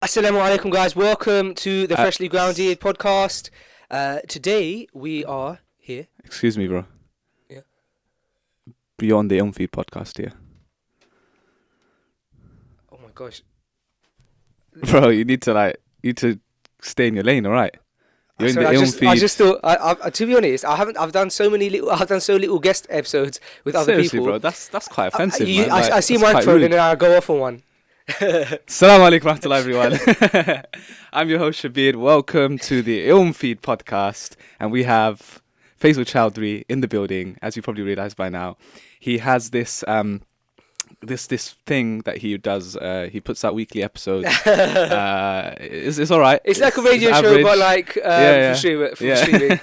Assalamu alaikum, guys. Welcome to the Freshly Grounded podcast. Today we are here. Excuse me, bro. Yeah. Beyond the Feed podcast here. Oh my gosh. Bro, you need to stay in your lane, all right? You're Sorry, in the Feed. I just thought. To be honest, I've done so little guest episodes with other Seriously, people. bro, that's quite offensive, man. I see my phone and then I go off on one. Assalamu alaikum warahmatullahi everyone. I'm your host Shabbir. Welcome to the Feed podcast, and we have Faisal Choudhry in the building. As you probably realised by now, he has this this thing that he does. He puts out weekly episodes. It's all right. It's like a radio show, but like for streaming.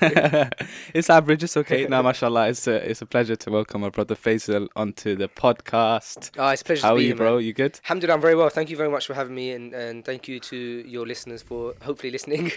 It's average. It's okay. Now, mashallah, it's a pleasure to welcome our brother Faisal onto the podcast. Oh, it's a pleasure How to be are you, here, bro? man. You good? Alhamdulillah, I'm very well. Thank you very much for having me, and thank you to your listeners for hopefully listening.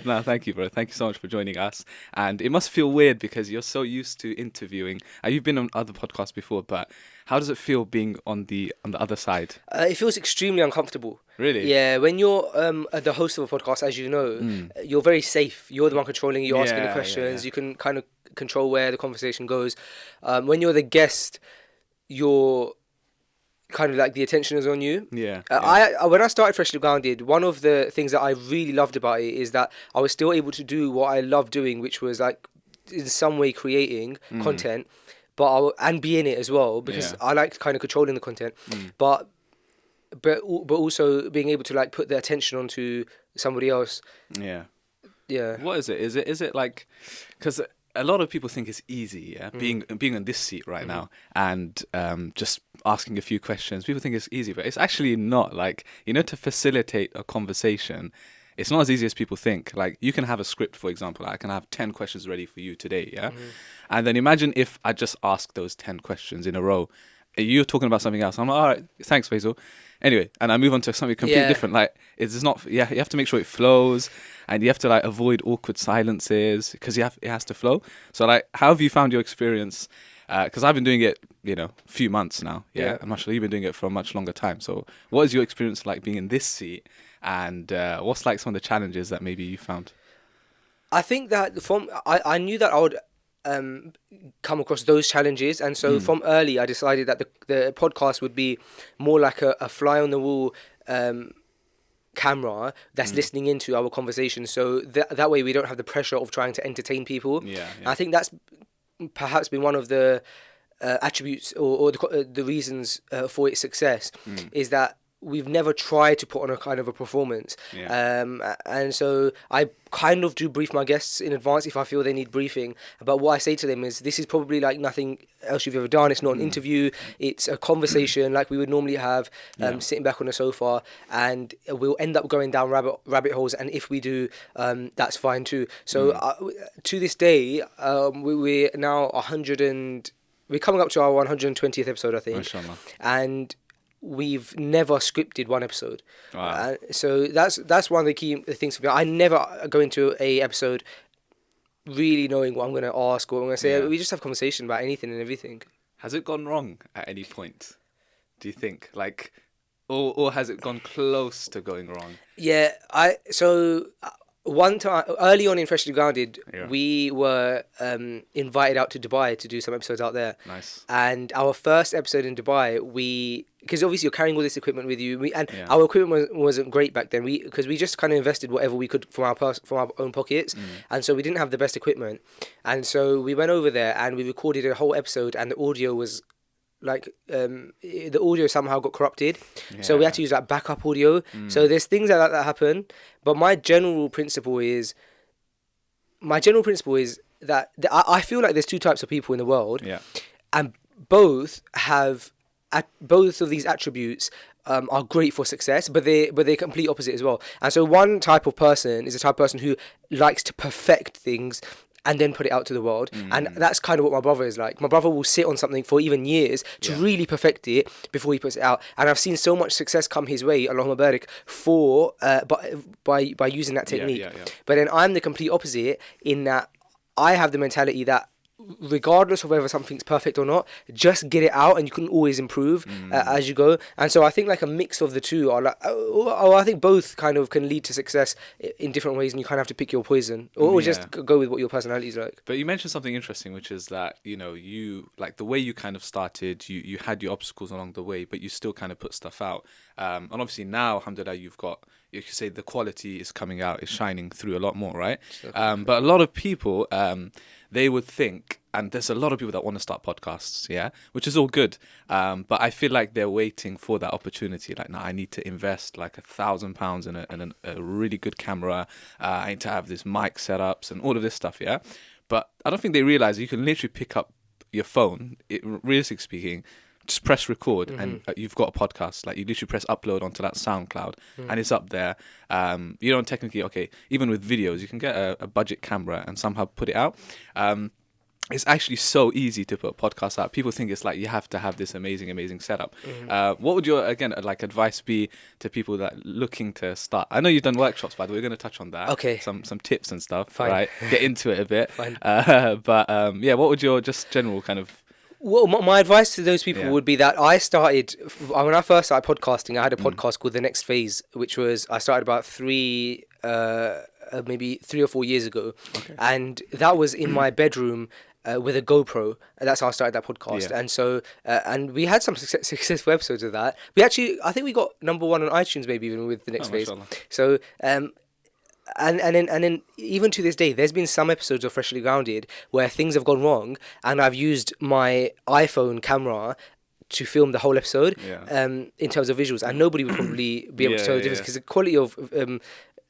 No, thank you, bro. Thank you so much for joining us. And it must feel weird because you're so used to interviewing. You've been on other podcasts before, but how does it feel being on the other side? It feels extremely uncomfortable. Really? Yeah, when you're the host of a podcast, as you know, you're very safe. You're the one controlling it. You're asking the questions. You can kind of control where the conversation goes. When you're the guest, you're kind of like the attention is on you. When I started Freshly Grounded, one of the things that I really loved about it is that I was still able to do what I love doing, which was like in some way creating content. And be in it as well, because I like kind of controlling the content, but also being able to like put the attention onto somebody else. Yeah. What is it? Is it like, because a lot of people think it's easy, being on this seat right now and just asking a few questions. People think it's easy, but it's actually not. Like, to facilitate a conversation, it's not as easy as people think. Like, you can have a script, for example. I can have 10 questions ready for you today, And then imagine if I just ask those 10 questions in a row. You're talking about something else. I'm like, all right, thanks, Faisal. Anyway, and I move on to something completely different. Like, it's not. You have to make sure it flows, and you have to like avoid awkward silences because it has to flow. So, like, how have you found your experience? Because I've been doing it, a few months now. I'm actually you've been doing it for a much longer time. So, what is your experience like being in this seat? And what's like some of the challenges that maybe you found? I think that I knew that I would come across those challenges, and so from early I decided that the podcast would be more like a fly on the wall camera that's listening into our conversation, so that way we don't have the pressure of trying to entertain people. I think that's perhaps been one of the attributes or the reasons for its success, is that we've never tried to put on a kind of a performance. And so I kind of do brief my guests in advance if I feel they need briefing. But what I say to them is, this is probably like nothing else you've ever done. It's not an interview. It's a conversation like we would normally have, sitting back on the sofa, and we'll end up going down rabbit holes. And if we do, that's fine too. So to this day, we're now we're coming up to our 120th episode, I think. Mashallah. And we've never scripted one episode. Wow. So that's one of the key things for me. I never go into a episode really knowing what I'm going to ask or what I'm going to say. We just have conversation about anything and everything. Has it gone wrong at any point, do you think? Like, or has it gone close to going wrong? Yeah, one time early on in Freshly Grounded, we were invited out to Dubai to do some episodes out there. Nice. And our first episode in Dubai, because obviously you're carrying all this equipment with you, our equipment wasn't great back then. Because we just kind of invested whatever we could from our own pockets, and so we didn't have the best equipment, and so we went over there and we recorded a whole episode, and the audio was like the audio somehow got corrupted, so we had to use like backup audio. So there's things like that happen, but my general principle is that I feel like there's two types of people in the world, and both of these attributes are great for success, but they're complete opposite as well. And so one type of person is a type of person who likes to perfect things and then put it out to the world. And that's kind of what my brother is like. My brother will sit on something for even years to really perfect it before he puts it out. And I've seen so much success come his way, Allahumma barik, by using that technique. But then I'm the complete opposite, in that I have the mentality that regardless of whether something's perfect or not, just get it out, and you can always improve as you go. And so I think like a mix of the two are like, I think both kind of can lead to success in different ways, and you kind of have to pick your poison, or just go with what your personality is like. But you mentioned something interesting, which is that, you know, you like the way you kind of started, you had your obstacles along the way, but you still kind of put stuff out. And obviously now, alhamdulillah, you could say the quality is coming out, is shining through a lot more, right? But a lot of people, they would think, and there's a lot of people that want to start podcasts, which is all good. But I feel like they're waiting for that opportunity. Like, I need to invest like £1,000 in a really good camera. I need to have this mic setups and all of this stuff, But I don't think they realize you can literally pick up your phone, realistically speaking, just press record and you've got a podcast. Like, you literally press upload onto that SoundCloud and it's up there. You don't technically, even with videos, you can get a budget camera and somehow put it out. It's actually so easy to put podcasts out. People think it's like you have to have this amazing setup. What would your, again, like advice be to people that looking to start? I know you've done workshops, by the way. We're going to touch on that. Okay. Some tips and stuff. Fine. Right? Get into it a bit. Fine. But what would your just general kind of... Well, my advice to those people would be that when I first started podcasting, I had a podcast called The Next Phase, which was, I started about maybe 3 or 4 years ago. Okay. And that was in my bedroom with a GoPro. And that's how I started that podcast. Yeah. And so, and we had some successful episodes of that. I think we got number 1 on iTunes, maybe even with The Next Phase. So, and then even to this day, there's been some episodes of Freshly Grounded where things have gone wrong, and I've used my iPhone camera to film the whole episode in terms of visuals, and nobody would probably be able to tell the difference because the quality of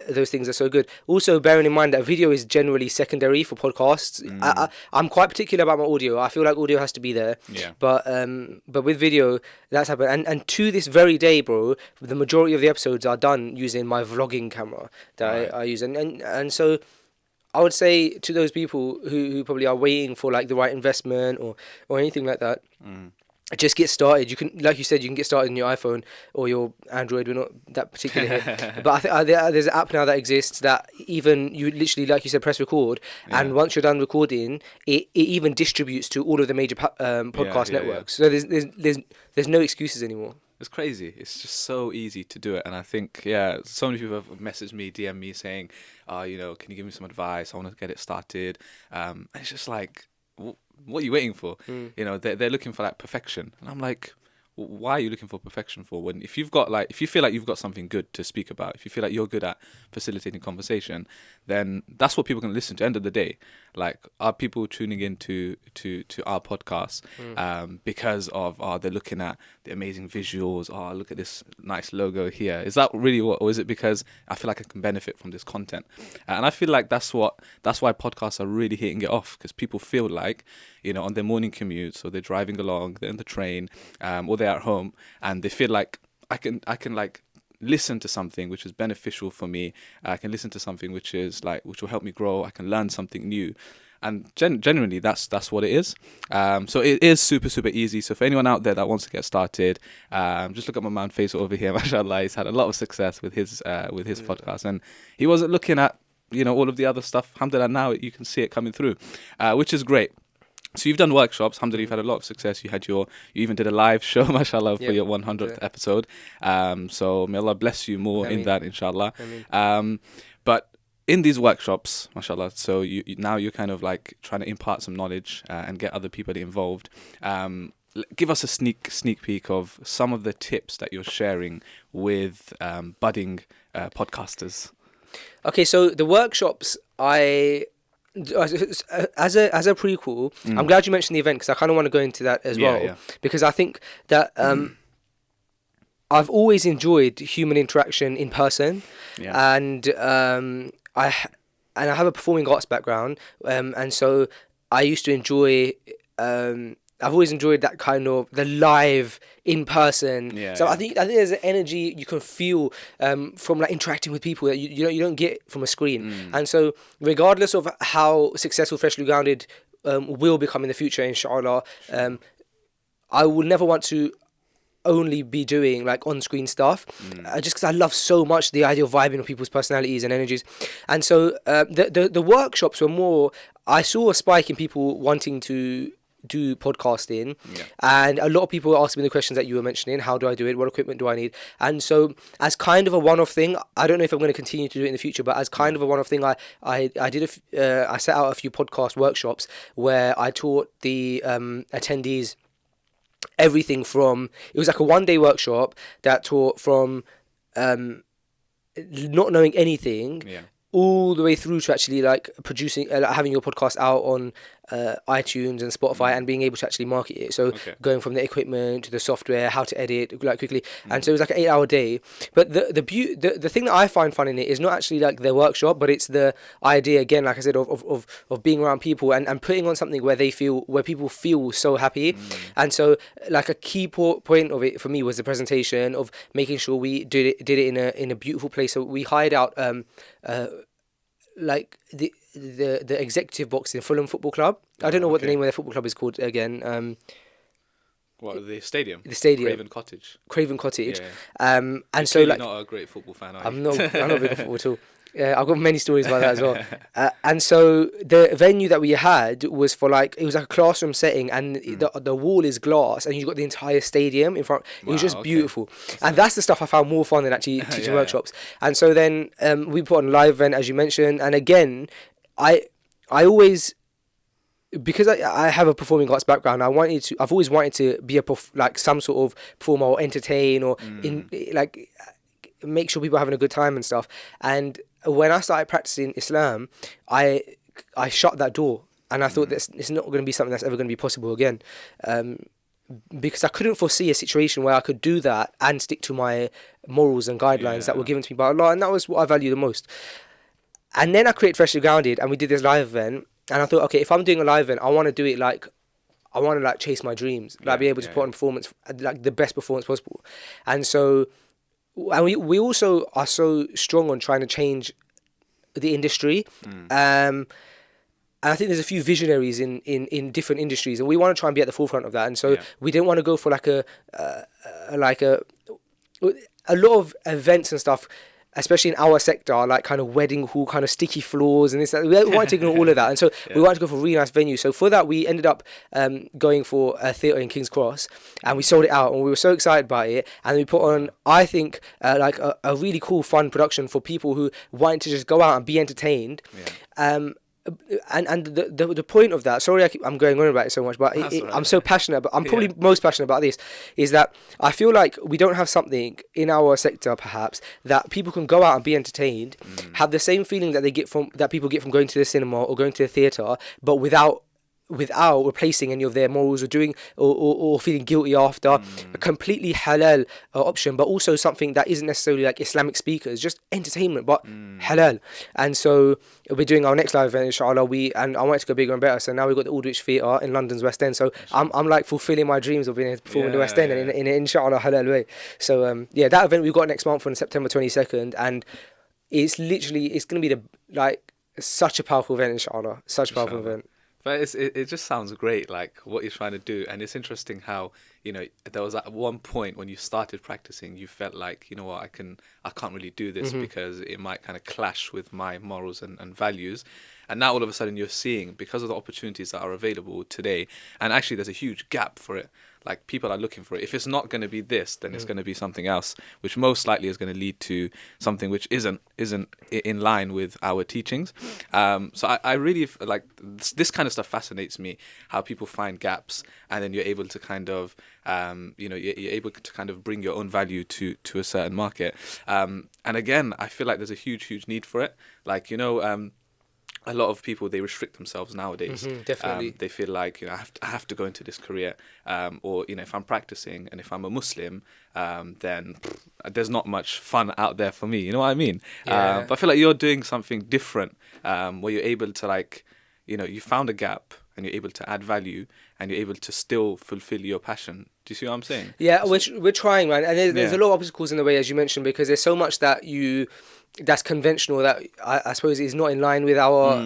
those things are so good. Also, bearing in mind that video is generally secondary for podcasts. I'm quite particular about my audio. I feel like audio has to be there. Yeah. But with video, that's happened. And to this very day, bro, the majority of the episodes are done using my vlogging camera that I use. And so I would say to those people who probably are waiting for like the right investment or anything like that, just get started. You can, like you said, you can get started on your iPhone or your Android. We're not that particular here. But I think there's an app now that exists that even you literally, like you said, press record. And once you're done recording, it even distributes to all of the major podcast networks. So there's no excuses anymore. It's crazy. It's just so easy to do it. And I think, so many people have messaged me, DM me saying, can you give me some advice? I want to get it started. And it's just like, what are you waiting for? They're looking for that perfection, and I'm like, why are you looking for perfection for? When if you feel like you've got something good to speak about, if you feel like you're good at facilitating conversation, then that's what people can listen to. End of the day, like, are people tuning in to our podcast because of they're looking at the amazing visuals? Look at this nice logo here. Is that really what, or is it because I feel like I can benefit from this content? And I feel like that's why podcasts are really hitting it off, because people feel like, on their morning commutes, or they're driving along, they're in the train, or they're at home, and they feel like I can like listen to something which is beneficial for me. I can listen to something which will help me grow. I can learn something new. And generally, that's what it is. So it is super, super easy. So for anyone out there that wants to get started, just look at my man Faisal over here. MashaAllah, he's had a lot of success with his podcast, and he wasn't looking at all of the other stuff. Alhamdulillah, now you can see it coming through, which is great. So you've done workshops. Alhamdulillah, you've had a lot of success. You even did a live show, mashallah, for your 100th episode. So may Allah bless you more in that, inshallah. But in these workshops, mashallah, so now you're kind of like trying to impart some knowledge and get other people involved. Give us a sneak peek of some of the tips that you're sharing with budding podcasters. Okay, so the workshops, as a prequel, I'm glad you mentioned the event, because I kind of want to go into that as well, because I think that I've always enjoyed human interaction in person, and I have a performing arts background, and so I used to enjoy. I've always enjoyed that kind of the live in person. So I think there's an energy you can feel from like interacting with people that you don't get from a screen. And so regardless of how successful Freshly Grounded will become in the future, inshallah, I will never want to only be doing like on-screen stuff, just because I love so much the idea of vibing with people's personalities and energies. And so the workshops were more, I saw a spike in people wanting to do podcasting, and a lot of people were asking me the questions that you were mentioning. How do I do it? What equipment do I need? And so, as kind of a one-off thing, I don't know if I'm going to continue to do it in the future, but as kind of a one-off thing, I set out a few podcast workshops where I taught the attendees everything from, it was like a 1-day workshop that taught from not knowing anything all the way through to actually like producing, having your podcast out on iTunes and Spotify and being able to actually market it. So going from the equipment to the software, how to edit like quickly. And so it was like an 8-hour day. But the thing that I find fun in it is not actually like the workshop, but it's the idea, again, like I said, of being around people and putting on something where people feel so happy. And so like a key point of it for me was the presentation, of making sure we did it in a beautiful place. So we hired out like the executive box in Fulham Football Club. I don't know what the name of their football club is called again. What, the stadium? The stadium. Craven Cottage. Yeah. And you're so like, not a great football fan, are you? I'm not big on football at all. I've got many stories about that as well. And so the venue that we had was for like, it was like a classroom setting, and the wall is glass, and you got the entire stadium in front. It was just beautiful. That's the stuff I found more fun than actually teaching workshops. And so then we put on a live event, as you mentioned. And again, I always, because I have a performing arts background, I've always wanted to be like some sort of performer or entertain or like make sure people are having a good time and stuff. And when I started practicing Islam, I shut that door, and I thought that it's not going to be something that's ever going to be possible again, because I couldn't foresee a situation where I could do that and stick to my morals and guidelines that were given to me by Allah, and that was what I value the most. And then I created Freshly Grounded, and we did this live event, and I thought, okay, if I'm doing a live event, I want to do it like, I want to like chase my dreams, like be able to put on performance, like the best performance possible. And so, and we also are so strong on trying to change the industry. And I think there's a few visionaries in different industries, and we want to try and be at the forefront of that. And so we didn't want to go for like a lot of events and stuff, especially in our sector, like kind of wedding hall, kind of sticky floors and this. We wanted to ignore all of that, and so we wanted to go for a really nice venue. So for that, we ended up going for a theatre in King's Cross, and we sold it out, and we were so excited by it. And we put on, I think, like a really cool, fun production for people who wanted to just go out and be entertained. And the point of that, sorry I'm going on about it so much, but I'm so passionate, but I'm probably most passionate about this, is that I feel like we don't have something in our sector perhaps that people can go out and be entertained, have the same feeling that people get from going to the cinema or going to the theatre, but without replacing any of their morals or doing or feeling guilty after. A completely halal option, but also something that isn't necessarily like Islamic speakers, just entertainment, but halal. And so we're doing our next live event, inshallah. I wanted to go bigger and better, so now we've got the Aldwych Theatre in London's West End. So I'm like fulfilling my dreams of being able to perform in the West End in an inshallah halal way. So that event we've got next month on September 22nd, and it's going to be such a powerful event, inshallah. Such a powerful event. But it just sounds great, like what you're trying to do. And it's interesting how, there was at one point when you started practicing, you felt like, you know what, I can't really do this because it might kind of clash with my morals and values. And now all of a sudden you're seeing, because of the opportunities that are available today, and actually there's a huge gap for it. Like, people are looking for it. If it's not going to be this, then it's going to be something else, which most likely is going to lead to something which isn't in line with our teachings. So I really like this kind of stuff fascinates me. How people find gaps, and then you're able to kind of, you're able to kind of bring your own value to a certain market. And again, I feel like there's a huge need for it. Like, a lot of people, they restrict themselves nowadays. Definitely. They feel like, I have to go into this career, or if I'm practicing and if I'm a Muslim, then there's not much fun out there for me. You know what I mean? But I feel like you're doing something different, where you're able to you found a gap and you're able to add value and you're able to still fulfill your passion. Do you see what I'm saying? Yeah, we're trying, man. And there's a lot of obstacles in the way, as you mentioned, because there's so much that you that's conventional, that I suppose is not in line with our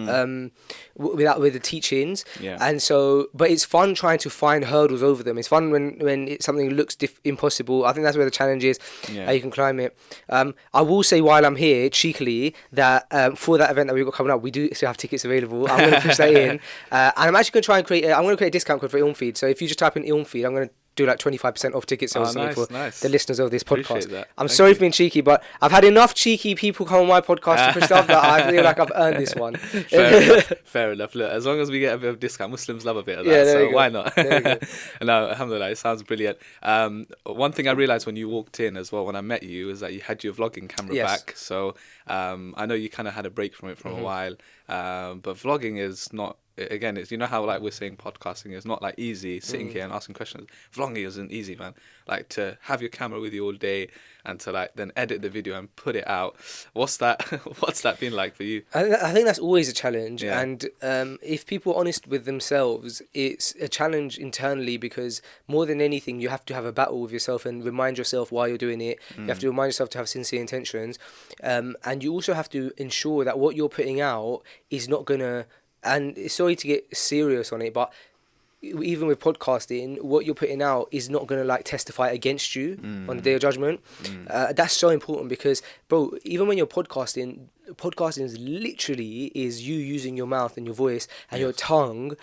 with the teachings. And so, but it's fun trying to find hurdles over them. It's fun when something looks impossible. I think that's where the challenge is. How you can climb it. I will say while I'm here, cheekily, that for that event that we've got coming up, we do still have tickets available. I'm going to push that in, and I'm actually going to try and create a discount code for Ilm Feed. So if you just type in Ilm Feed, I'm going to do like 25% off ticket sales for the listeners of this podcast. I'm sorry for being cheeky, but I've had enough cheeky people come on my podcast to push stuff that I feel like I've earned this one. Fair enough. Look, as long as we get a bit of discount, Muslims love a bit of that, so why not? No, alhamdulillah, it sounds brilliant. One thing I realised when you walked in as well, when I met you, is that you had your vlogging camera back. So I know you kind of had a break from it for a while, but vlogging is not... Again, it's, you know how like we're saying podcasting is not like easy, sitting here and asking questions. Vlogging isn't easy, man. Like to have your camera with you all day and to like then edit the video and put it out. What's that been like for you? I think that's always a challenge, and if people are honest with themselves, it's a challenge internally, because more than anything, you have to have a battle with yourself and remind yourself why you're doing it. You have to remind yourself to have sincere intentions, and you also have to ensure that what you're putting out is not gonna... And sorry to get serious on it, but even with podcasting, what you're putting out is not going to like testify against you on the day of judgment. That's so important, because, bro, even when you're podcasting is literally you using your mouth and your voice and your tongue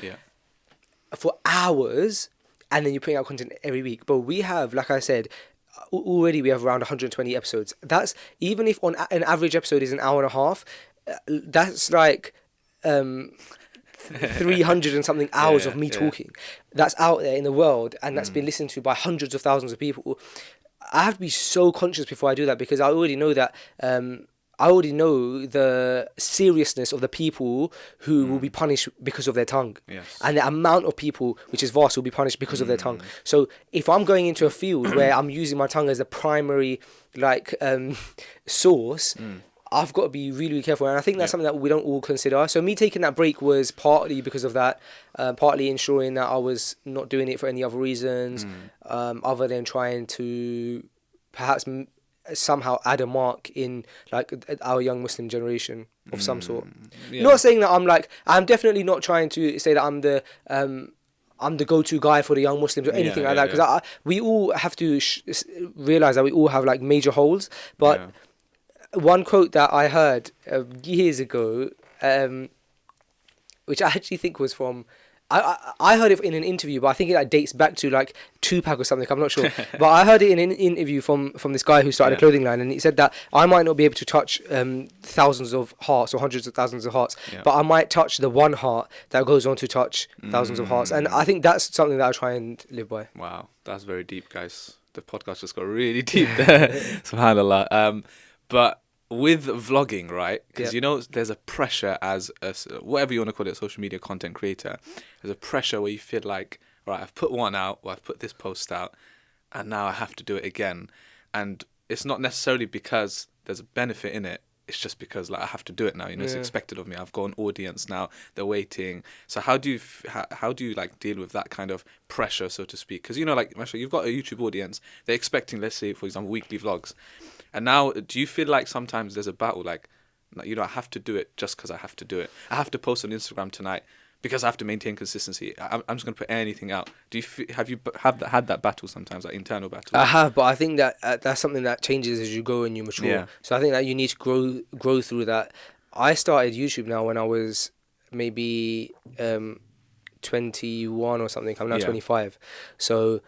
for hours, and then you're putting out content every week. But we have, like I said, already we have around 120 episodes. That's, even if on an average episode is an hour and a half, that's like... 300 and something hours of me talking that's out there in the world, and that's been listened to by hundreds of thousands of people. I have to be so conscious before I do that, because I already know that I already know the seriousness of the people who will be punished because of their tongue, and the amount of people, which is vast, will be punished because of their tongue. So if I'm going into a field where I'm using my tongue as the primary source, I've got to be really, really careful. And I think that's something that we don't all consider. So me taking that break was partly because of that, partly ensuring that I was not doing it for any other reasons, other than trying to perhaps somehow add a mark in like our young Muslim generation of some sort. Not saying that I'm definitely not trying to say that I'm the go-to guy for the young Muslims or anything like that. Because we all have to realize that we all have like major holes. But one quote that I heard years ago, which I actually think was from... I heard it in an interview, but I think it like dates back to like Tupac or something. I'm not sure, but I heard it in an interview from this guy who started a clothing line, and he said that I might not be able to touch thousands of hearts or hundreds of thousands of hearts, but I might touch the one heart that goes on to touch thousands of hearts, and I think that's something that I try and live by. Wow, that's very deep, guys. The podcast just got really deep there. SubhanAllah. But with vlogging, right? Because you know, there's a pressure as a, whatever you want to call it, social media content creator. There's a pressure where you feel like, right, I've put one out, or I've put this post out, and now I have to do it again. And it's not necessarily because there's a benefit in it. It's just because like I have to do it now. You know, it's expected of me. I've got an audience now. They're waiting. So how do you like deal with that kind of pressure, so to speak? Because you know, like Masha, you've got a YouTube audience. They're expecting, let's say, for example, weekly vlogs. And now, do you feel like sometimes there's a battle, like, you know, I have to do it just because I have to do it. I have to post on Instagram tonight because I have to maintain consistency. I'm just going to put anything out. Do you have had that battle sometimes, like internal battle? I have, but I think that that's something that changes as you go and you mature. Yeah. So I think that you need to grow through that. I started YouTube now when I was maybe 21 or something. I'm now 25. So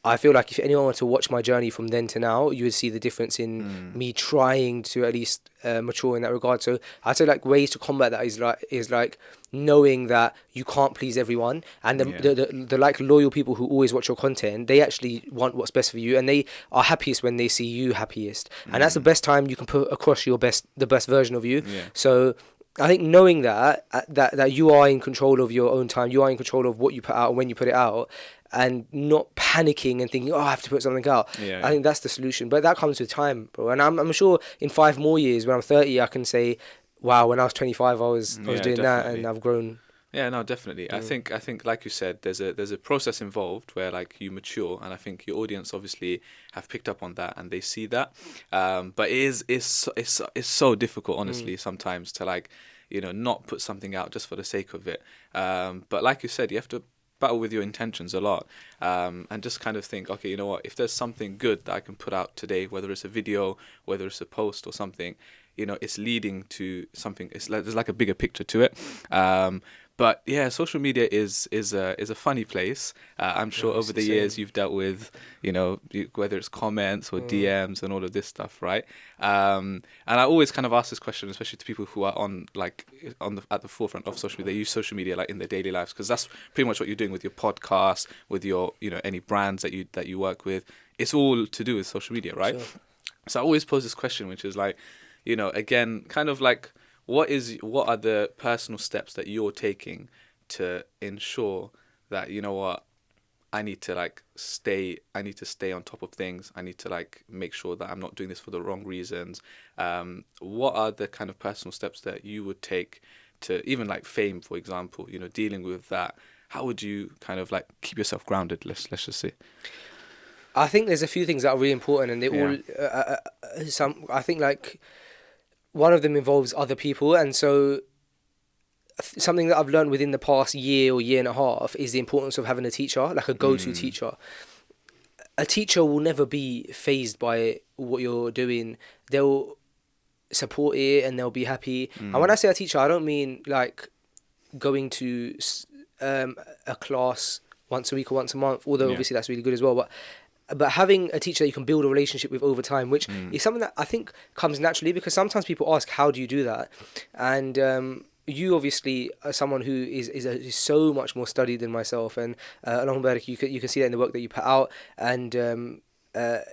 I feel like if anyone were to watch my journey from then to now, you would see the difference in me trying to at least mature in that regard. So I'd say like ways to combat that is like knowing that you can't please everyone, and the like loyal people who always watch your content, they actually want what's best for you, and they are happiest when they see you happiest, and that's the best time you can put across the best version of you. So I think knowing that you are in control of your own time, you are in control of what you put out and when you put it out, and not panicking and thinking, oh, I have to put something out. I think that's the solution. But that comes with time, bro. And I'm sure in 5 more years, when I'm 30, I can say, wow, when I was 25, I was doing that, and I've grown Yeah, no, definitely. I think like you said, there's a process involved where like you mature, and I think your audience obviously have picked up on that and they see that. But it's so difficult, honestly, sometimes to like, not put something out just for the sake of it. But like you said, you have to battle with your intentions a lot, and just kind of think, okay, you know what, if there's something good that I can put out today, whether it's a video, whether it's a post or something, it's leading to something. There's like a bigger picture to it. But yeah, social media is a funny place. I'm sure over the years you've dealt with, whether it's comments or DMs and all of this stuff, right? And I always kind of ask this question, especially to people who are at the forefront of social media. They use social media like in their daily lives, because that's pretty much what you're doing with your podcast, with your any brands that you work with. It's all to do with social media, right? Sure. So I always pose this question, which is like, again, kind of like, what are the personal steps that you're taking to ensure that, I need to stay on top of things. I need to make sure that I'm not doing this for the wrong reasons. What are the kind of personal steps that you would take to even fame, for example, dealing with that? How would you kind of keep yourself grounded? Let's just say. I think there's a few things that are really important, and they all I think one of them involves other people, and so something that I've learned within the past year or year and a half is the importance of having a teacher, like a go-to teacher. A teacher will never be fazed by what you're doing. They'll support it and they'll be happy. And when I say a teacher, I don't mean going to a class once a week or once a month, although obviously that's really good as well. But having a teacher that you can build a relationship with over time, which is something that I think comes naturally, because sometimes people ask, how do you do that? And you obviously are someone who is so much more studied than myself, and along with you can see that in the work that you put out, and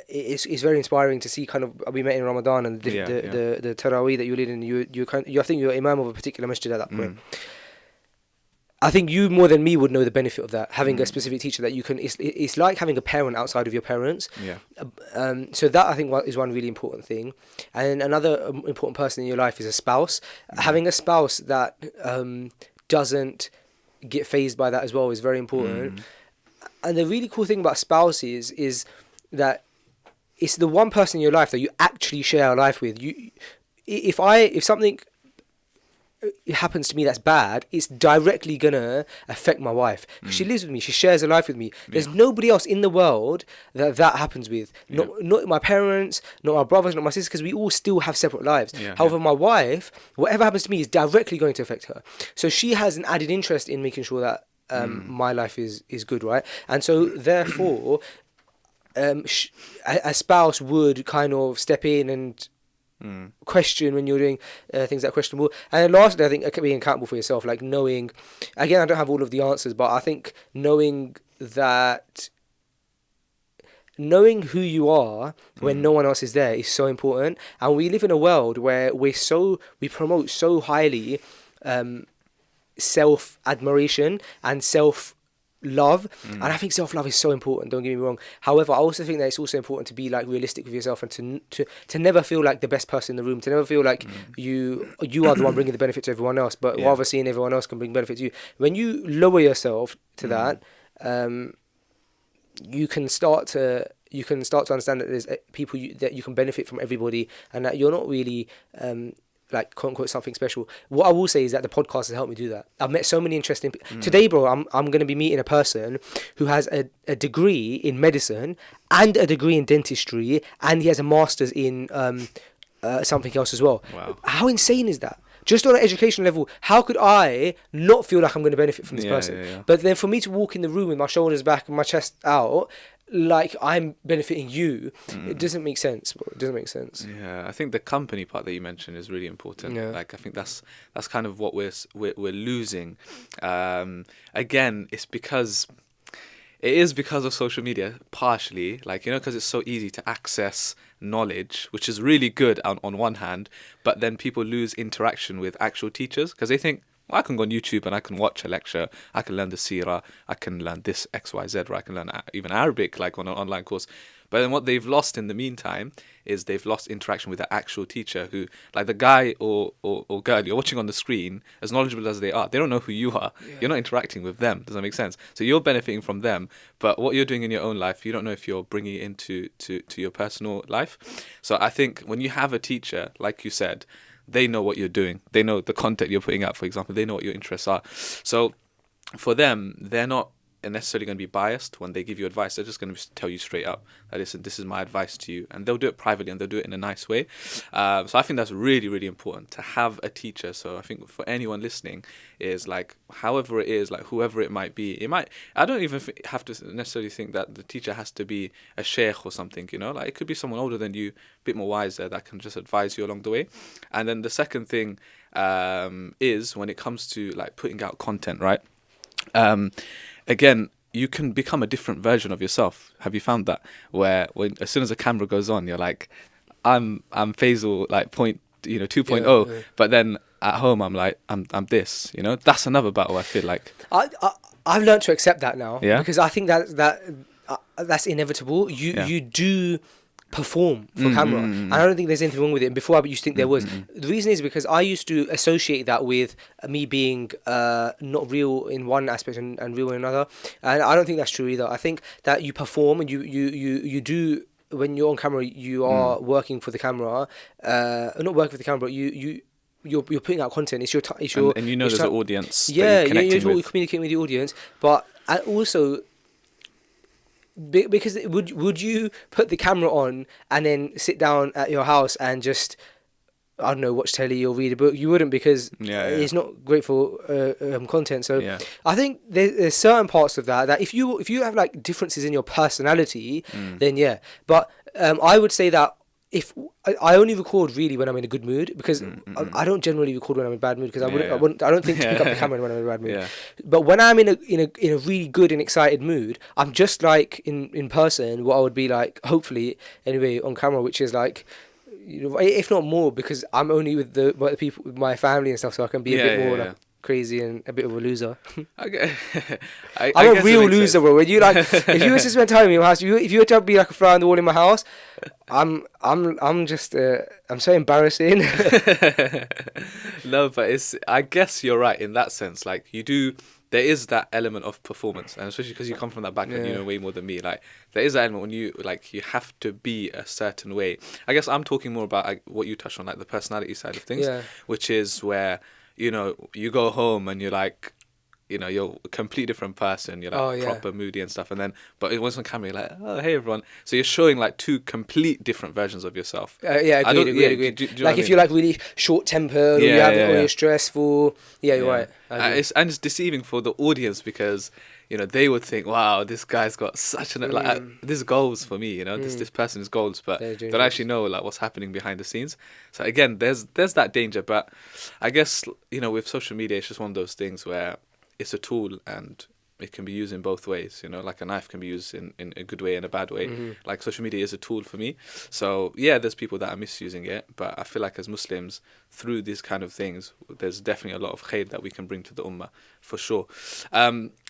it's very inspiring to see kind of, we met in Ramadan and the Taraweeh that you lead in. I think you're imam of a particular masjid at that point. I think you more than me would know the benefit of that, having a specific teacher that you can. It's like having a parent outside of your parents. Yeah. So that I think is one really important thing, and another important person in your life is a spouse. Having a spouse that doesn't get fazed by that as well is very important. And the really cool thing about spouses is that it's the one person in your life that you actually share a life with. If something it happens to me that's bad, it's directly gonna affect my wife. She lives with me, she shares a life with me. There's nobody else in the world that happens with. Not my parents, not my brothers, not my sisters, because we all still have separate lives. However, my wife, whatever happens to me is directly going to affect her. So she has an added interest in making sure that my life is good, right? And so therefore, a spouse would kind of step in and question when you're doing things that are questionable. And then lastly, I think being accountable for yourself, knowing, again, I don't have all of the answers, but I think knowing who you are when no one else is there is so important. And we live in a world where we promote so highly self-admiration and self-love, and I think self-love is so important, don't get me wrong. However, I also think that it's also important to be realistic with yourself, and to never feel like the best person in the room, to never feel like you are the one bringing the benefit to everyone else, but rather seeing everyone else can bring benefit to you. When you lower yourself to that, you can start to understand that there's people that you can benefit from everybody, and that you're not really quote unquote something special. What I will say is that the podcast has helped me do that. I've met so many interesting people. Today, bro, I'm going to be meeting a person who has a degree in medicine and a degree in dentistry, and he has a master's in something else as well. Wow. How insane is that? Just on an education level, how could I not feel like I'm going to benefit from this person? Yeah. But then for me to walk in the room with my shoulders back and my chest out, like I'm benefiting you, it doesn't make sense. It doesn't make sense. Yeah, I think the company part that you mentioned is really important. Yeah. I think that's kind of what we're losing. Again, it is because of social media, partially, because it's so easy to access knowledge, which is really good on one hand, but then people lose interaction with actual teachers because they think, I can go on YouTube and I can watch a lecture. I can learn the seerah. I can learn this XYZ, or I can learn even Arabic, like on an online course. But then what they've lost in the meantime is they've lost interaction with the actual teacher who, like the guy or girl you're watching on the screen, as knowledgeable as they are, they don't know who you are. Yeah. You're not interacting with them. Does that make sense? So you're benefiting from them, but what you're doing in your own life, you don't know if you're bringing it into to your personal life. So I think when you have a teacher, like you said, they know what you're doing. They know the content you're putting out, for example. They know what your interests are. So for them, they're not necessarily going to be biased when they give you advice. They're just going to tell you straight up that, listen, this is my advice to you, and they'll do it privately and they'll do it in a nice way. So I think that's really, really important to have a teacher. So I think for anyone listening, is like, however it is, like whoever it might be, I don't even have to necessarily think that the teacher has to be a sheikh or something, like it could be someone older than you, a bit more wiser, that can just advise you along the way. And then the second thing is when it comes to like putting out content, right? Again, you can become a different version of yourself. Have you found that? Where as soon as the camera goes on, you're like, I'm Faisal, like 2.0, yeah. But then at home I'm like, I'm this, That's another battle, I feel like. I've learned to accept that now. Yeah? Because I think that's inevitable. You do perform for camera, and I don't think there's anything wrong with it. And before I used to think there was. The reason is because I used to associate that with me being not real in one aspect and real in another, and I don't think that's true either. I think that you perform and you do, when you're on camera, you are working for the camera, not working for the camera, but you're putting out content. It's your and there's an audience. Yeah, you're communicating with the audience, but also, because would you put the camera on and then sit down at your house and just, I don't know, watch telly or read a book? You wouldn't, because it's not great for content. So I think there's certain parts of that if you have like differences in your personality, then yeah. But I would say that if I only record really when I'm in a good mood, because I don't generally record when I'm in a bad mood, because I don't think to pick up the camera when I'm in a bad mood. Yeah. But when I'm in a really good and excited mood, I'm just like in person what I would be like, hopefully anyway, on camera, which is like, if not more, because I'm only with the people, with my family and stuff, so I can be a bit more like crazy and a bit of a loser. Okay. I'm a real loser, bro. When you like, if you were to spend time in my house, if you were to be like a fly on the wall in my house, I'm just I'm so embarrassing. No, but I guess you're right in that sense. Like there is that element of performance, and especially because you come from that background, you know way more than me. Like there is that element when you have to be a certain way. I guess I'm talking more about what you touched on, like the personality side of things, which is where, you go home and you're like, you're a completely different person. You're like proper moody and stuff. And then, but once on camera, you're like, oh, hey, everyone. So you're showing like two complete different versions of yourself. Agreed. Do like if you're like really short-tempered, or you're stressful. Yeah, you're right. It's deceiving for the audience, because, they would think, wow, this guy's got such this goals for me, this person is goals, but they don't actually know like what's happening behind the scenes. So again, there's that danger. But I guess, with social media, it's just one of those things where it's a tool and it can be used in both ways, like a knife can be used in a good way and a bad way. Like social media is a tool for me. So yeah, there's people that are misusing it, but I feel like as Muslims, through these kind of things, there's definitely a lot of khair that we can bring to the ummah, for sure.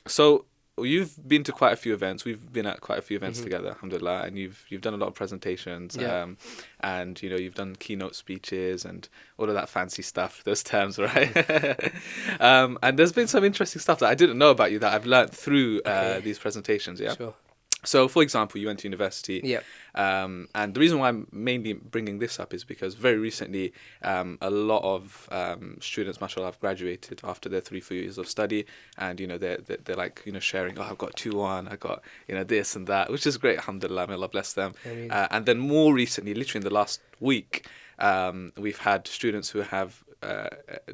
So you've been to quite a few events. We've been at quite a few events together, alhamdulillah, and you've done a lot of presentations, and you've done keynote speeches and all of that fancy stuff, those terms, right? And there's been some interesting stuff that I didn't know about you that I've learned through these presentations. Yeah. Sure. So, for example, you went to university. Yeah. And the reason why I'm mainly bringing this up is because very recently, a lot of students, mashallah, have graduated after their 3-4 years of study, and they're like sharing, oh, I've got 2-1, I got this and that, which is great, alhamdulillah, may Allah bless them. And then more recently, literally in the last week, we've had students who have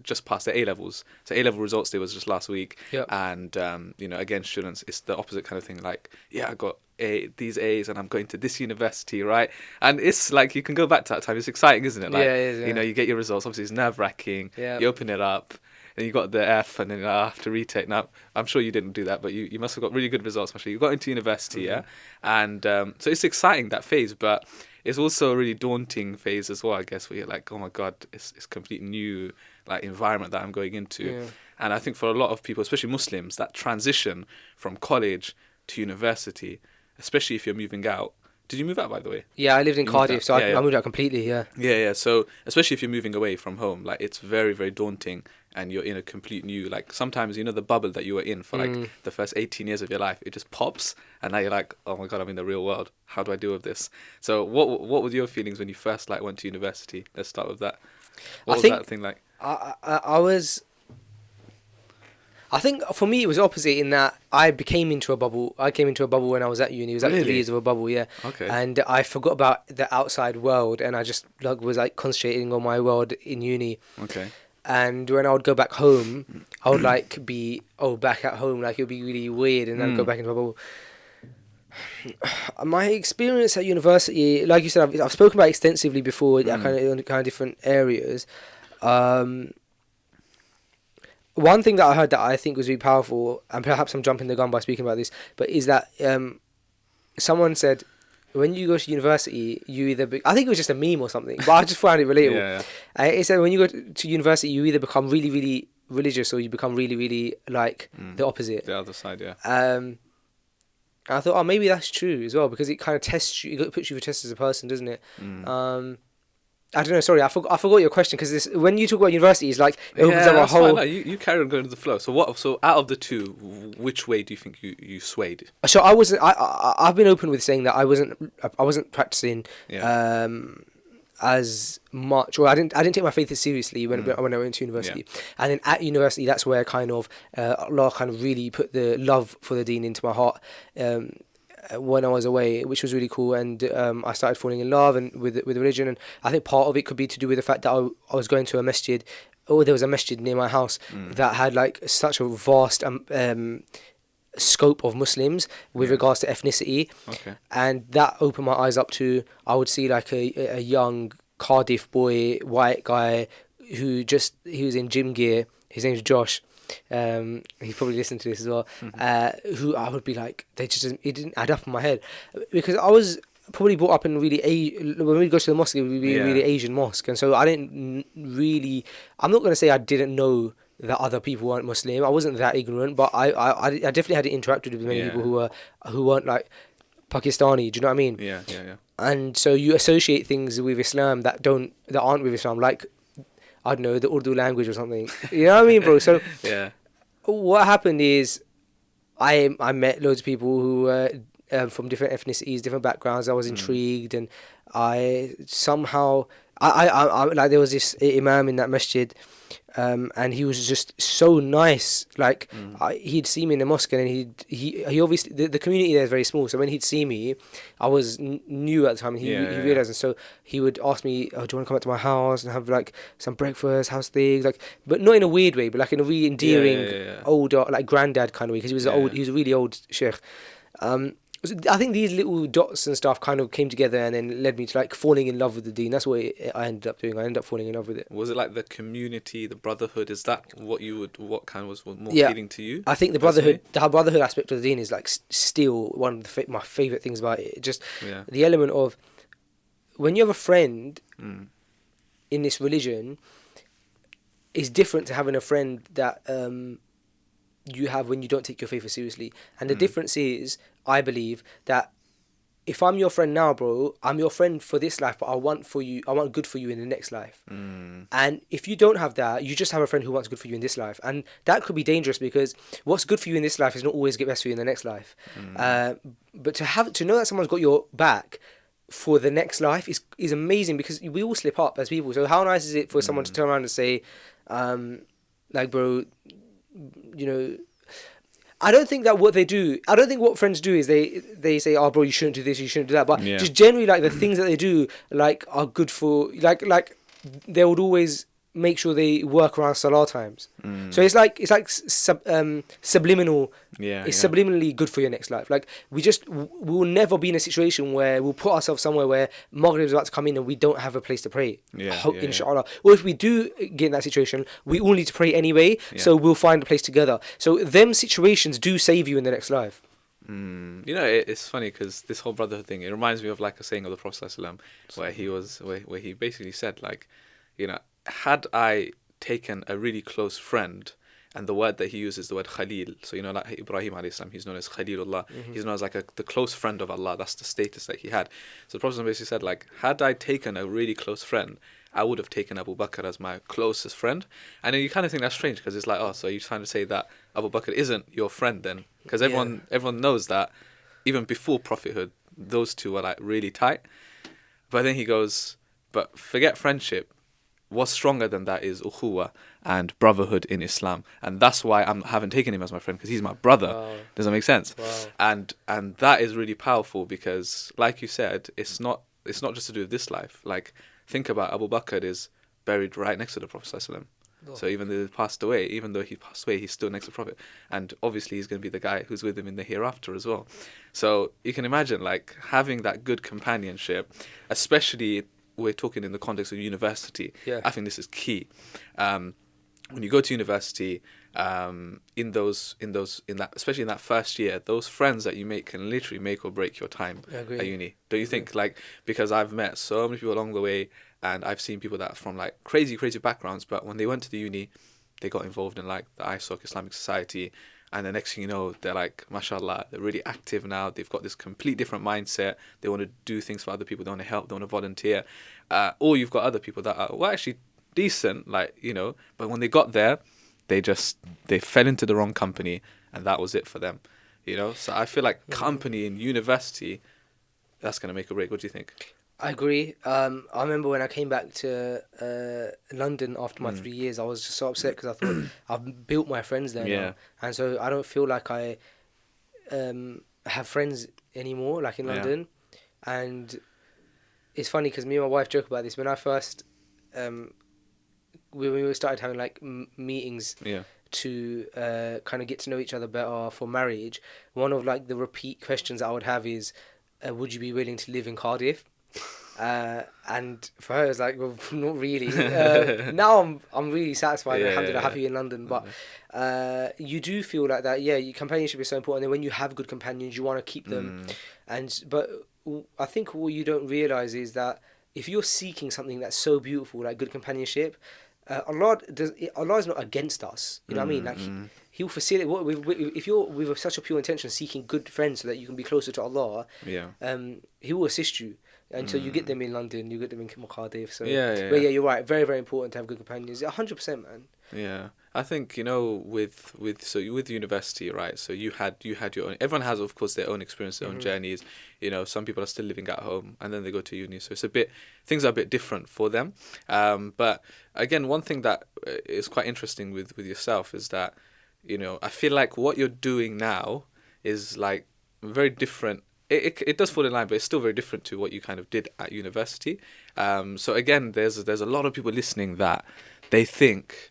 just passed their A-levels. So A-level results day was just last week. Yep. And, again, students, it's the opposite kind of thing. Like, I got these A's and I'm going to this university, right? And it's like, you can go back to that time. It's exciting, isn't it? Like, it is, you get your results. Obviously, it's nerve-wracking. Yep. You open it up and you got the F, and then I have to retake. Now, I'm sure you didn't do that, but you must have got really good results. Actually, you got into university, And so it's exciting, that phase, but it's also a really daunting phase as well, I guess, where you're like, oh my God, it's completely new like environment that I'm going into. Yeah. And I think for a lot of people, especially Muslims, that transition from college to university, especially if you're moving out. Did you move out, by the way? Yeah, I lived in Cardiff, so I moved out completely, yeah. Yeah. So especially if you're moving away from home, like it's very, very daunting, and you're in a complete new, like sometimes, you know, the bubble that you were in for like the first 18 years of your life, it just pops, and now you're like, oh my God, I'm in the real world. How do I deal with this? So what were your feelings when you first like went to university? Let's start with that. What was that thing like? I think for me it was opposite in that I came into a bubble. I came into a bubble when I was at uni. It was like 3 years of a bubble, yeah. Okay. And I forgot about the outside world, and I just was like concentrating on my world in uni. Okay. And when I would go back home, I would like be back at home, like it would be really weird, and then I'd go back into a bubble. My experience at university, like you said, I've spoken about extensively before, kind of different areas. One thing that I heard that I think was really powerful, and perhaps I'm jumping the gun by speaking about this, but is that someone said, when you go to university, you either... I think it was just a meme or something, but I just found it relatable. Yeah. It said when you go to university, you either become really, really religious, or you become really, really like the opposite. The other side, yeah. I thought, maybe that's true as well, because it kind of tests you, it puts you for test as a person, doesn't it? I don't know, sorry, I forgot your question, because when you talk about university, it's like, it opens up a whole... Fine. You carry on going to the flow. So out of the two, which way do you think you swayed? So I've been open with saying that I wasn't practicing as much, or I didn't take my faith as seriously when I went to university. Yeah. And then at university, that's where kind of Allah kind of really put the love for the deen into my heart. When I was away, which was really cool, and I started falling in love and with religion, and I think part of it could be to do with the fact that I was going to a masjid, or there was a masjid near my house that had like such a vast scope of Muslims with regards to ethnicity, and that opened my eyes up to, I would see like a young Cardiff boy, white guy he was in gym gear. His name's Josh. He probably listened to this as well. Who I would be like, it didn't add up in my head, because I was probably brought up in really when we go to the mosque, it would be a really Asian mosque, and so I didn't really. I'm not going to say I didn't know that other people weren't Muslim. I wasn't that ignorant, but I definitely had interacted with many people who weren't like Pakistani. Do you know what I mean? Yeah. And so you associate things with Islam that aren't with Islam, like, I don't know, the Urdu language or something. You know what I mean, bro? So what happened is I met loads of people who were from different ethnicities, different backgrounds. I was intrigued, and I somehow I like, there was this imam in that masjid, and he was just so nice. Like he'd see me in the mosque, and he obviously the community there is very small. So when he'd see me, I was new at the time, and he realized, and so he would ask me, "Oh, do you want to come up to my house and have like some breakfast, how's things?" Like, but not in a weird way, but like in a really endearing, older, like granddad kind of way, because he was he was a really old sheikh. I think these little dots and stuff kind of came together and then led me to like falling in love with the deen. That's what I ended up doing. I ended up falling in love with it. Was it like the community, the brotherhood? Is that what was more appealing to you? I think the brotherhood aspect of the deen is like still one of my favourite things about it. Just the element of when you have a friend in this religion is different to having a friend that you have when you don't take your faith seriously. And the difference is, I believe, that if I'm your friend now, bro, I'm your friend for this life, but I want good for you in the next life. And if you don't have that, you just have a friend who wants good for you in this life. And that could be dangerous, because what's good for you in this life is not always get best for you in the next life. But to know that someone's got your back for the next life is amazing, because we all slip up as people. So how nice is it for someone to turn around and say, like, bro, you know, I don't think what friends do is they say, oh, bro, you shouldn't do this, you shouldn't do that. But just generally, like, the things that they do, like, are good for, like they would always make sure they work around salah times. So it's like subliminal. It's subliminally good for your next life. Like, we will never be in a situation where we'll put ourselves somewhere where Maghrib is about to come in and we don't have a place to pray. Inshallah. Or if we do get in that situation, we all need to pray anyway. So we'll find a place together. So them situations do save you in the next life. You know, it's funny because this whole brotherhood thing, it reminds me of like a saying of the Prophet ﷺ, where he basically said, like, you know, had I taken a really close friend, and the word that he uses, the word Khalil, so you know, like Ibrahim alayhi salam, he's known as Khalilullah, he's known as like the close friend of Allah. That's the status that he had. So the Prophet basically said, like, had I taken a really close friend, I would have taken Abu Bakr as my closest friend. And then you kind of think that's strange, because it's like, oh, so you're trying to say that Abu Bakr isn't your friend then? Because everyone knows that even before prophethood, those two were like really tight. But then he goes, but forget friendship. What's stronger than that is ukhuwa and brotherhood in Islam, and that's why I haven't taken him as my friend, because he's my brother. Wow. Does that make sense? Wow. And that is really powerful, because, like you said, it's not just to do with this life. Like, think about Abu Bakr is buried right next to the Prophet ﷺ. So even though he passed away, he's still next to the Prophet, and obviously he's going to be the guy who's with him in the hereafter as well. So you can imagine, like, having that good companionship, especially. We're talking in the context of university. Yeah. I think this is key. When you go to university, especially in that first year, those friends that you make can literally make or break your time at uni. Don't you think? Like, because I've met so many people along the way, and I've seen people that are from like crazy backgrounds, but when they went to the uni, they got involved in like the ISOC Islamic Society. And the next thing you know, they're like, mashallah, they're really active now. They've got this complete different mindset. They want to do things for other people. They want to help. They want to volunteer. Or you've got other people that are, well, actually decent, like, you know, but when they got there, they fell into the wrong company, and that was it for them, you know? So I feel like company in university, that's going to make or break. What do you think? I agree. I remember when I came back to London after my 3 years, I was just so upset because I thought I've built my friends there now. And so I don't feel like I have friends anymore, like in London. And it's funny because me and my wife joke about this. When I first, when we started having like meetings to kind of get to know each other better for marriage, one of like the repeat questions I would have is, would you be willing to live in Cardiff? And for her it's like, well, not really. Now I'm really satisfied and alhamdulillah happy in London, but you do feel like that. Your companionship is so important, and when you have good companions you want to keep them. But I think what you don't realize is that if you're seeking something that's so beautiful like good companionship, Allah is not against us, you know what I mean? Like He'll facilitate. If you're with such a pure intention seeking good friends so that you can be closer to Allah, He will assist you until you get them in London, you get them in Cardiff. So but you're right. Very, very important to have good companions. 100%, man. Yeah, I think, you know, with university, right? So you had your own. Everyone has, of course, their own experience, their own journeys. You know, some people are still living at home and then they go to uni. So things are a bit different for them. But again, one thing that is quite interesting with yourself is that, you know, I feel like what you're doing now is like very different. It does fall in line, but it's still very different to what you kind of did at university. So again, there's a lot of people listening that they think,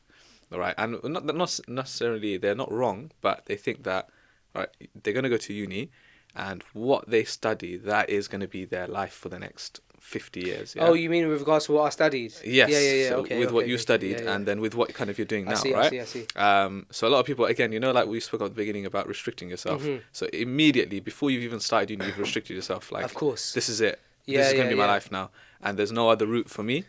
all right, and not necessarily they're not wrong, but they think that, all right, they're going to go to uni, and what they study, that is going to be their life for the next 50 years. Yeah? Oh, you mean with regards to what I studied? Yes. Yeah. So with what you studied, and then with what kind of you're doing now, right? I see. So a lot of people, again, you know, like we spoke at the beginning about restricting yourself. So immediately, before you've even started uni, you've restricted yourself. Like, of course. This is it. This is going to be my life now. And there's no other route for me.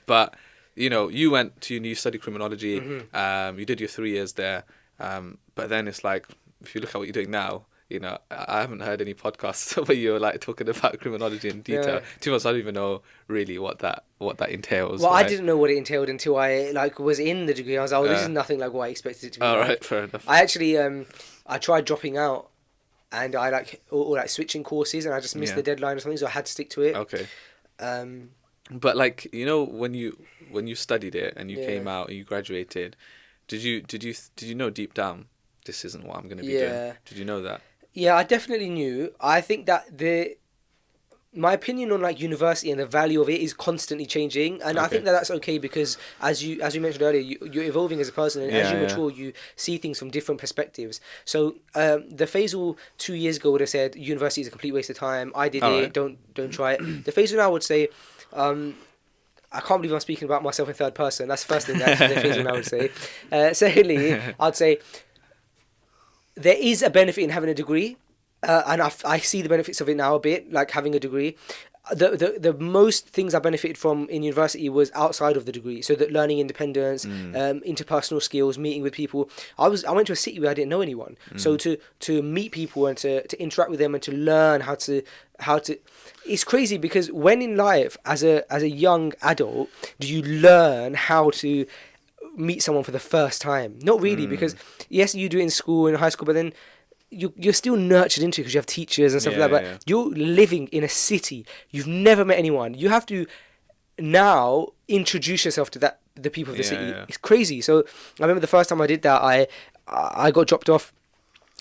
But, you know, you went to uni, you studied criminology. You did your 3 years there. But then it's like, if you look at what you're doing now, you know, I haven't heard any podcasts where you're like talking about criminology in detail. To be honest, I don't even know really what that entails. Well, right? I didn't know what it entailed until I like was in the degree. I was like, oh, this is nothing like what I expected it to be. All right, fair enough. I actually I tried dropping out, and I or switching courses, and I just missed the deadline or something, so I had to stick to it. Okay. But like, you know, when you studied it and you came out and you graduated, did you know deep down this isn't what I'm going to be doing? Did you know that? Yeah, I definitely knew. I think that my opinion on like university and the value of it is constantly changing, and I think that that's okay because as you mentioned earlier, you're evolving as a person, and as you mature, you see things from different perspectives. So the Faisal 2 years ago would have said university is a complete waste of time. I did it. Don't try it. The Faisal now would say, I can't believe I'm speaking about myself in third person. That's the first thing that the Faisal now would say. Secondly, I'd say there is a benefit in having a degree, and I see the benefits of it now a bit, like having a degree. The most things I benefited from in university was outside of the degree, so that learning independence, interpersonal skills, meeting with people. I went to a city where I didn't know anyone, so to meet people and to interact with them and to learn how to it's crazy, because when in life as a young adult do you learn how to meet someone for the first time? Not really, because yes, you do it in school, in high school, but then you're still nurtured into it because you have teachers and stuff like that. But you're living in a city. You've never met anyone. You have to now introduce yourself to the people of the city. Yeah. It's crazy. So I remember the first time I did that, I got dropped off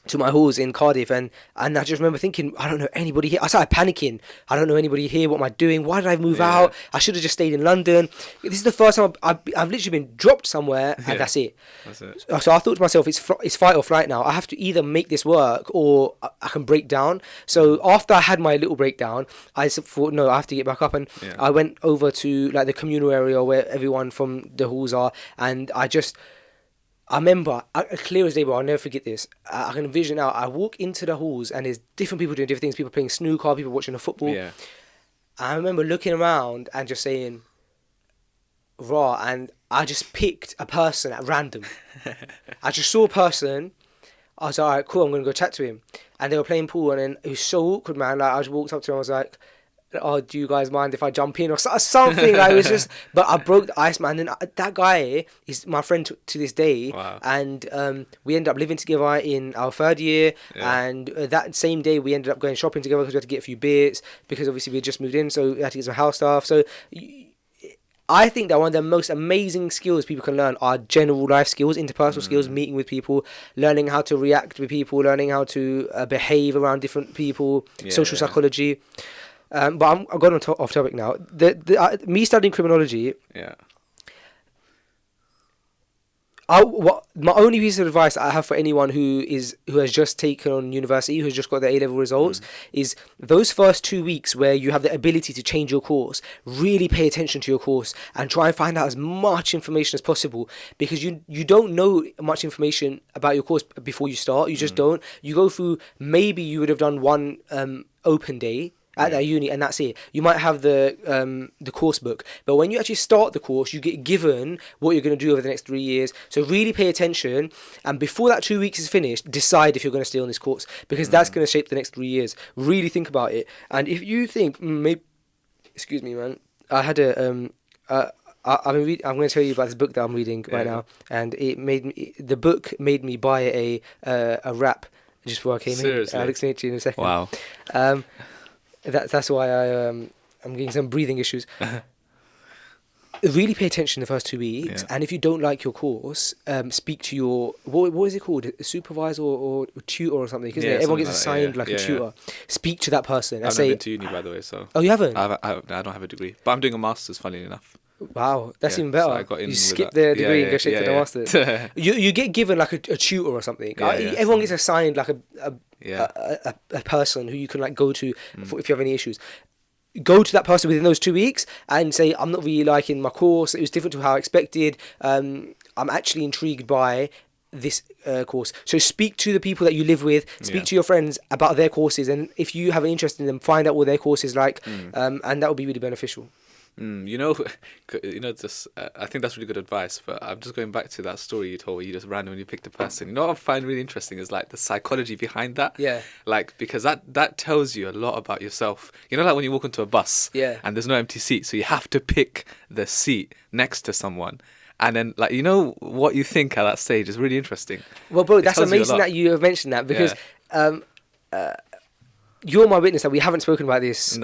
to my halls in Cardiff, and I just remember thinking, I don't know anybody here. I started panicking. I don't know anybody here. What am I doing? Why did I move out? I should have just stayed in London. This is the first time I've literally been dropped somewhere, and that's it. So I thought to myself, it's fight or flight now. I have to either make this work or I can break down. So after I had my little breakdown, I thought, no, I have to get back up, and I went over to like the communal area where everyone from the halls are, and I remember, clear as day, but I'll never forget this. I can envision now, I walk into the halls and there's different people doing different things. People playing snooker, people watching the football. Yeah. I remember looking around and just saying, raw, and I just picked a person at random. I just saw a person. I was like, all right, cool, I'm going to go chat to him. And they were playing pool, and then it was so awkward, man. Like, I just walked up to him, I was like, oh, do you guys mind if I jump in or something? Like, it was just, but I broke the ice, man. And that guy is my friend to this day. Wow. And we ended up living together in our third year. Yeah. And that same day we ended up going shopping together because we had to get a few bits, because obviously we had just moved in, so we had to get some house stuff. So I think that one of the most amazing skills people can learn are general life skills, interpersonal skills, meeting with people, learning how to react with people, learning how to behave around different people, social psychology. But I'm going off topic now. Me studying criminology. Yeah. My only piece of advice I have for anyone who has just taken on university, who's just got their A-level results, is those first 2 weeks where you have the ability to change your course, really pay attention to your course and try and find out as much information as possible, because you don't know much information about your course before you start. You just don't. You go through, maybe you would have done one open day at that uni, and that's it. You might have the course book, but when you actually start the course, you get given what you're going to do over the next 3 years. So really pay attention, and before that 2 weeks is finished, decide if you're going to stay on this course, because that's going to shape the next 3 years. Really think about it, and if you think maybe, excuse me, man, I had a I'm going to tell you about this book that I'm reading right now, and the book made me buy a wrap just before I came in. I'll explain it to you in a second. Wow. That's why I'm getting some breathing issues. Really pay attention the first 2 weeks, and if you don't like your course, speak to your what is it called, a supervisor or tutor or something, because everyone gets assigned a tutor. Speak to that person and I've say, never been to uni, by the way, so. Oh, you haven't? I don't have a degree, but I'm doing a master's, funnily enough. Wow, that's even better. So I got in, you skip the degree and go straight to the master's. You get given like a tutor or something. Everyone gets assigned like a person who you can like go to if you have any issues. Go to that person within those 2 weeks and say, I'm not really liking my course. It was different to how I expected. I'm actually intrigued by this course. So speak to the people that you live with, speak to your friends about their courses, and if you have an interest in them, find out what their course is like, and that will be really beneficial. Just I think that's really good advice, but I'm just going back to that story you told where you just randomly picked a person. You know what I find really interesting is like the psychology behind that. Yeah. Like, because that tells you a lot about yourself. You know, like when you walk into a bus and there's no empty seat, so you have to pick the seat next to someone. And then, like, you know, what you think at that stage is really interesting. Well, bro, that's amazing that you have mentioned that, because you're my witness that we haven't spoken about this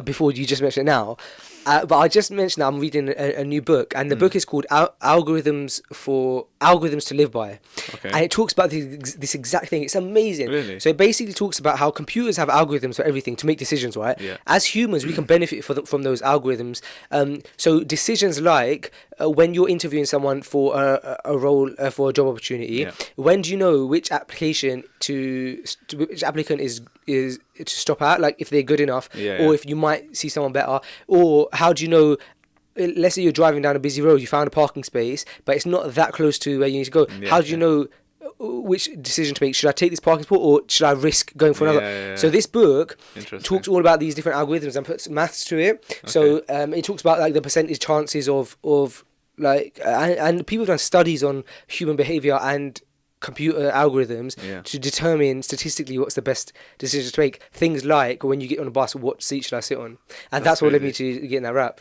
before. You just mentioned it now. But I just mentioned that I'm reading a new book, and the book is called Algorithms to Live By. Okay. And it talks about this exact thing. It's amazing. Really? So it basically talks about how computers have algorithms for everything to make decisions, right? Yeah. As humans, we can benefit from those algorithms. So decisions like when you're interviewing someone for a role, for a job opportunity, when do you know which applicant is to stop at, like if they're good enough, or if you might see someone better, or how do you know, let's say you're driving down a busy road, you found a parking space, but it's not that close to where you need to go. How do you know which decision to make. Should I take this parking spot or should I risk going for another? So this book talks all about these different algorithms and puts maths to it. Okay. So it talks about like the percentage chances of like and people have done studies on human behavior and computer algorithms to determine statistically what's the best decision to make. Things like when you get on a bus, what seat should I sit on? And that's what led me to getting that rap.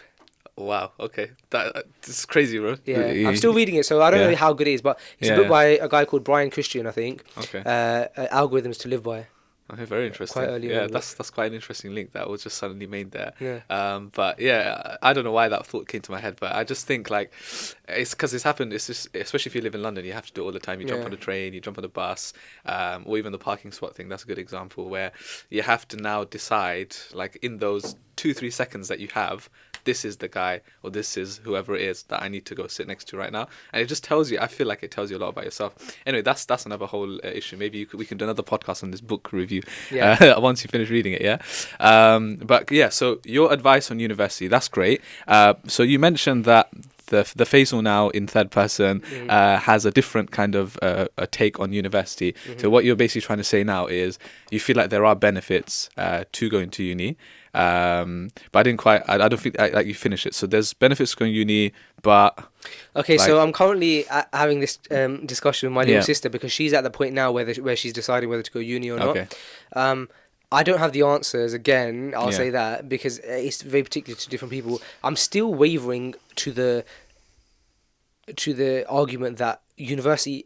Wow. Okay. This is crazy, bro. Yeah. I'm still reading it, so I don't know how good it is, but it's a book by a guy called Brian Christian, I think. Okay. Algorithms to Live By. Okay, very interesting. Quite early that's quite an interesting link that was just suddenly made there. Yeah. But yeah, I don't know why that thought came to my head, but I just think like it's because it's happened. It's just, especially if you live in London, you have to do it all the time. You jump on a train, you jump on a bus, or even the parking spot thing. That's a good example where you have to now decide, like in those 2-3 seconds that you have, this is the guy or this is whoever it is that I need to go sit next to right now. And it just tells you, I feel like it tells you a lot about yourself. Anyway, that's another whole issue. Maybe we can do another podcast on this book review once you finish reading it, But yeah, so your advice on university, that's great. So you mentioned that the Faisal now in third person has a different kind of a take on university. So what you're basically trying to say now is you feel like there are benefits to going to uni. But I don't think like you finish it. So there's benefits to going to uni, but okay. So I'm currently having this discussion with my little sister because she's at the point now where she's deciding whether to go uni or not. I don't have the answers. Again, I'll say that because it's very particular to different people. I'm still wavering to the argument that university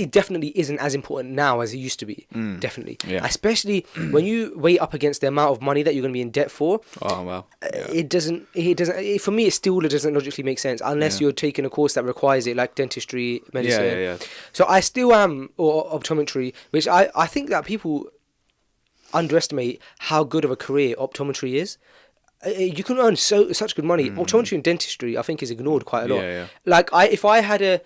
definitely isn't as important now as it used to be. Definitely, especially when you weigh up against the amount of money that you're going to be in debt for. Oh wow! It doesn't. For me, it still doesn't logically make sense unless you're taking a course that requires it, like dentistry, medicine. So I still am, or optometry, which I think that people underestimate how good of a career optometry is. You can earn such good money. Optometry and dentistry, I think, is ignored quite a lot. Like if I had a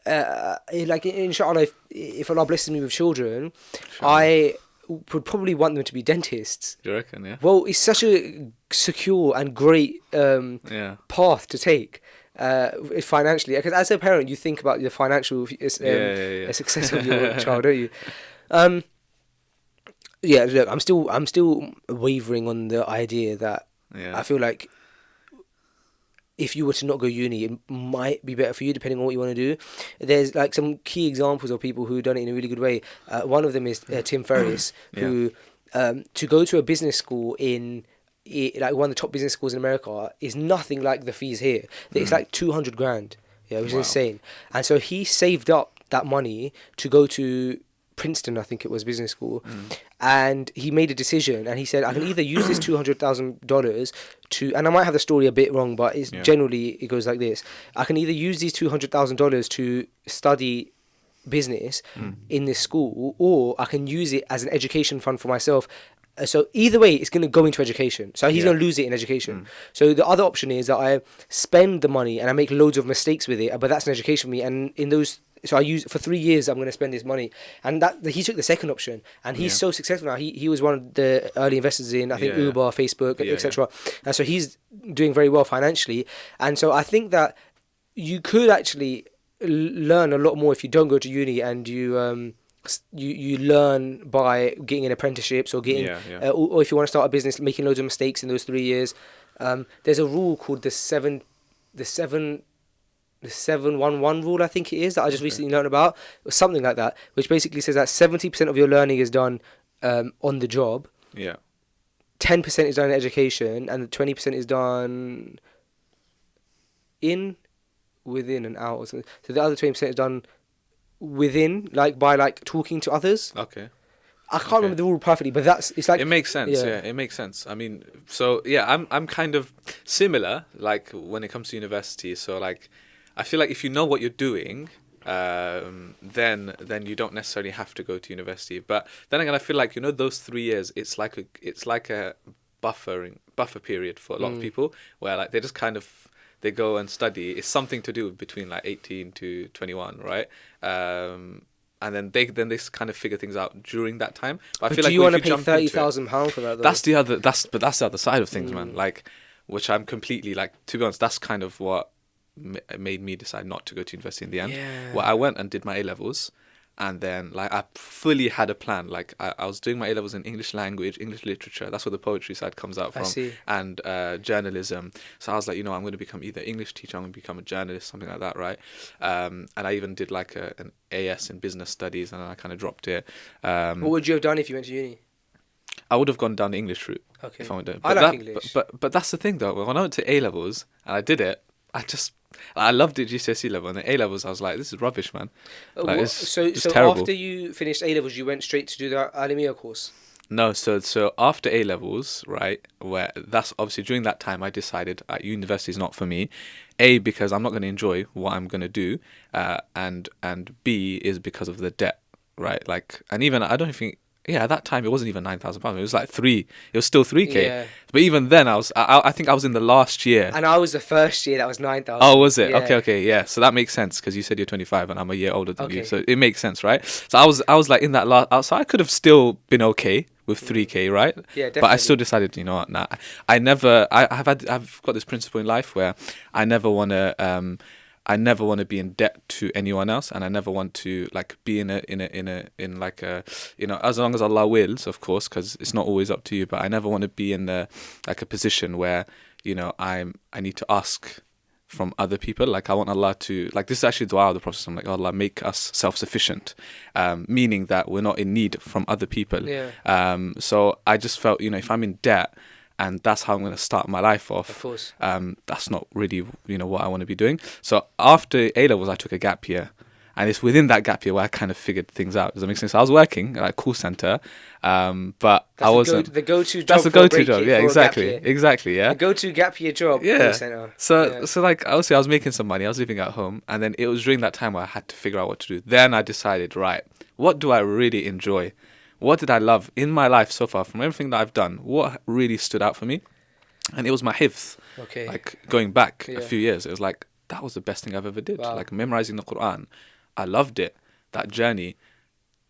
like inshallah, if Allah blesses me with children, I would probably want them to be dentists. Do you reckon? Yeah. Well, it's such a secure and great path to take. Financially, because as a parent, you think about the financial success of your child, don't you? Yeah, look, I'm still wavering on the idea that I feel like if you were to not go uni, it might be better for you depending on what you want to do. There's like some key examples of people who've done it in a really good way. One of them is Tim Ferriss, who to go to a business school in like one of the top business schools in America is nothing like the fees here. It's like $200,000, which is insane. And so he saved up that money to go to Princeton, I think it was, business school, and he made a decision and he said, I can either use this $200,000 to, and I might have the story a bit wrong, but it's generally it goes like this: I can either use these $200,000 to study business in this school, or I can use it as an education fund for myself. So either way, it's going to go into education. So he's going to lose it in education. So the other option is that I spend the money and I make loads of mistakes with it, but that's an education for me. And in those, so I use for 3 years, I'm going to spend this money. And that he took the second option, and he's so successful now. He was one of the early investors in, I think, Uber, Facebook, etc. And so he's doing very well financially. And so I think that you could actually learn a lot more if you don't go to uni and you learn by getting in apprenticeships or getting, or if you want to start a business, making loads of mistakes in those 3 years. There's a rule called the 7-1-1 rule, I think it is, that I just recently learned about, or something like that, which basically says that 70% of your learning is done on the job. 10% is done in education, and 20% is done within and out or something. So the other 20% is done within, like by like talking to others. Okay. I can't remember the rule perfectly, but it's like, it makes sense. Yeah, it makes sense. I mean, so I'm kind of similar, like when it comes to university. So like, I feel like if you know what you're doing, then you don't necessarily have to go to university. But then again, I feel like, those 3 years, it's like a buffer period for a lot of people, where like they just kind of, they go and study. It's something to do between like 18 to 21, right? And then they kind of figure things out during that time. But I feel do you want to pay £30,000 for that, though? That's the other side of things, man. Like, which I'm completely like, to be honest, that's kind of what made me decide not to go to university in the end. Yeah. Well, I went and did my A-levels. And then, like, I fully had a plan. Like, I was doing my A-levels in English language, English literature. That's where the poetry side comes out from. I see. And journalism. So I was like, I'm going to become either English teacher, I'm going to become a journalist, something like that, right? And I even did, like, an AS in business studies, and I kind of dropped it. What would you have done if you went to uni? I would have gone down the English route. Okay. If I went to, I like English. But that's the thing, though. When I went to A-levels, and I did it, I loved it GCSE level, and the A-levels I was like, this is rubbish, man. Like, so terrible. After you finished A-levels, you went straight to do the Alimiya course? No, so after A-levels, right, where that's obviously during that time I decided university is not for me. A, because I'm not going to enjoy what I'm going to do, and B is because of the debt, right? Like, and even I don't think. Yeah, at that time it wasn't even £9,000. It was like it was still 3K. Yeah. But even then, I think I was in the last year. And I was the first year that was 9,000. Oh, was it? Yeah. Okay, yeah. So that makes sense because you said you're 25 and I'm a year older than you, Okay. so it makes sense, right? So I was like in that last. So I could have still been okay with 3K, right? Yeah, definitely. But I still decided, you know what? Nah, I've got this principle in life where I never want to be in debt to anyone else, and I never want to like be in like a, as long as Allah wills, of course, because it's not always up to you. But I never want to be in a position where I need to ask from other people. Like, I want Allah to, like, this is actually dua of the Prophet. I'm like, Allah, make us self-sufficient, meaning that we're not in need from other people. Yeah. So I just felt, if I'm in debt, and that's how I'm going to start my life off. Of course. That's not really, what I want to be doing. So after A-levels, I took a gap year. And it's within that gap year where I kind of figured things out. Does that make sense? So I was working at a call center, but I wasn't. The go-to job. That's the go-to job. Yeah, exactly. Yeah. The go-to gap year job. Yeah. Call center. So like, obviously I was making some money. I was living at home. And then it was during that time where I had to figure out what to do. Then I decided, right, what do I really enjoy? What did I love in my life so far from everything that I've done? What really stood out for me? And it was my hifz. Okay. Like, going back a few years, it was like, that was the best thing I've ever did. Wow. Like, memorizing the Quran. I loved it. That journey.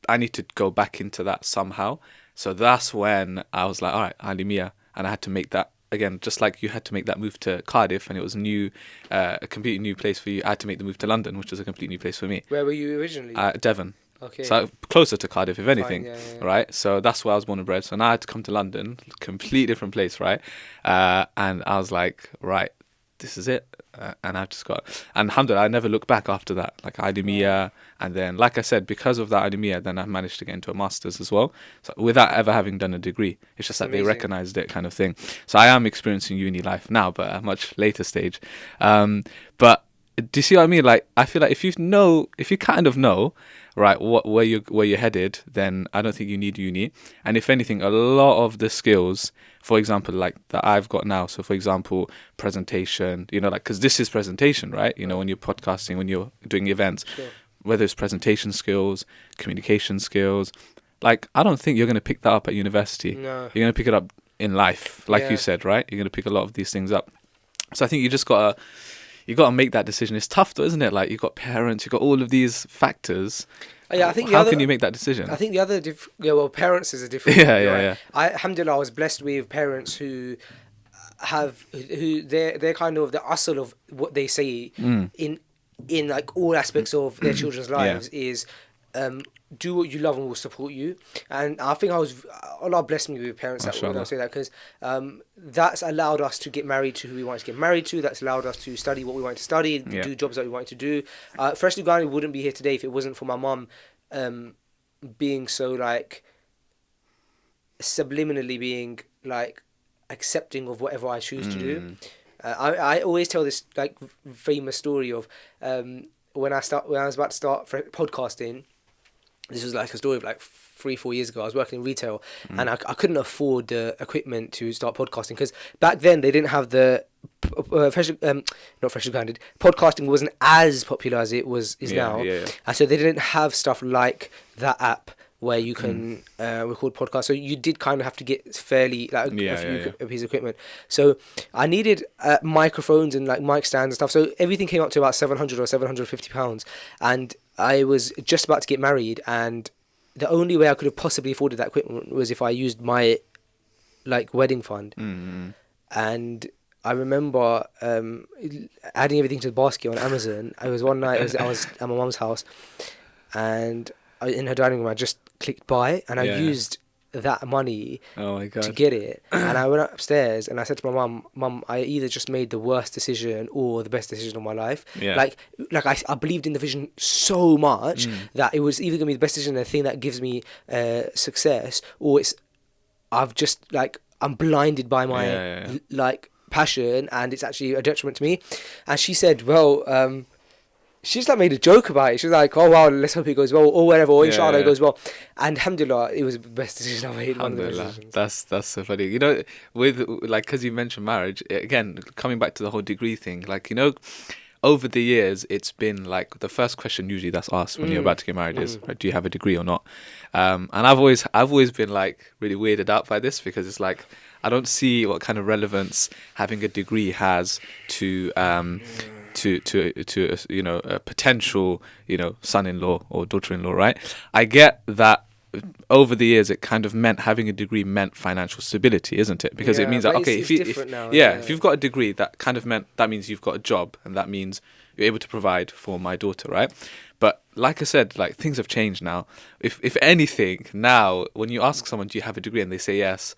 I need to go back into that somehow. So that's when I was like, all right, Alimiya. And I had to make that, again, just like you had to make that move to Cardiff, and it was a completely new place for you. I had to make the move to London, which was a completely new place for me. Where were you originally? Devon. Okay. So closer to Cardiff, if anything, yeah. right? So that's where I was born and bred. So now I had to come to London, completely different place, right? And I was like, right, this is it. And I just got, and alhamdulillah, I never looked back after that. Like, Alimiya, and then, like I said, because of that Alimiya, then I managed to get into a master's as well, so without ever having done a degree. It's just that they recognized it, kind of thing. So I am experiencing uni life now, but at a much later stage. But do you see what I mean? Like, I feel like if you kind of know, right, where you're headed, then I don't think you need uni. And if anything, a lot of the skills, for example, like that I've got now. So, for example, presentation. Like, because this is presentation, right? When you're podcasting, when you're doing events, Sure. Whether it's presentation skills, communication skills. Like, I don't think you're going to pick that up at university. No. You're going to pick it up in life, like you said, right? You're going to pick a lot of these things up. So I think you just got to make that decision. It's tough though, isn't it? Like, you've got parents, you've got all of these factors. Yeah, I think how can you make that decision? I think the other parents is a different. Yeah. Alhamdulillah, I was blessed with parents who they're kind of the asl of what they say in like all aspects of their children's lives is do what you love and we'll support you. And I think Allah blessed me with parents that would say that, because that's allowed us to get married to who we wanted to get married to. That's allowed us to study what we wanted to study, do jobs that we wanted to do. Freshly Ghani wouldn't be here today if it wasn't for my mum being so like subliminally being like accepting of whatever I choose to do. I always tell this like famous story of when I was about to start podcasting. This was like a story of like 3-4 years ago. I was working in retail and I couldn't afford the equipment to start podcasting, because back then they didn't have the not freshly grounded. Podcasting wasn't as popular as it is now. And so they didn't have stuff like that app where you can record podcasts. So you did kind of have to get fairly like a piece of equipment. So I needed microphones and like mic stands and stuff. So everything came up to about £700 or £750. And I was just about to get married, and the only way I could have possibly afforded that equipment was if I used my like wedding fund. And I remember adding everything to the basket on Amazon. It was one night. I was at my mum's house, and in her dining room, I just clicked buy, and I used that money to get it. And I went upstairs, and I said to my mum, I either just made the worst decision or the best decision of my life. Like I believed in the vision so much that it was either gonna be the best decision, the thing that gives me success, or I'm blinded by my passion, and it's actually a detriment to me. And she said, well, she's like made a joke about it. She was like, oh wow, let's hope it goes well, or whatever, or inshallah it goes well. And alhamdulillah, it was the best decision I made. One of the best decisions. That's so funny. You know, with like, because you mentioned marriage again, coming back to the whole degree thing, like, you know, over the years, it's been like the first question usually that's asked when you're about to get married is, right, do you have a degree or not? And I've always been like really weirded out by this, because it's like, I don't see what kind of relevance having a degree has to you know, a potential, you know, son-in-law or daughter-in-law, right? I get that over the years it kind of meant having a degree meant financial stability, isn't it? Because it means that, okay, if you've got a degree, that kind of means you've got a job, and that means you're able to provide for my daughter, right? But like I said, like, things have changed now. If anything, now when you ask someone, do you have a degree, and they say yes,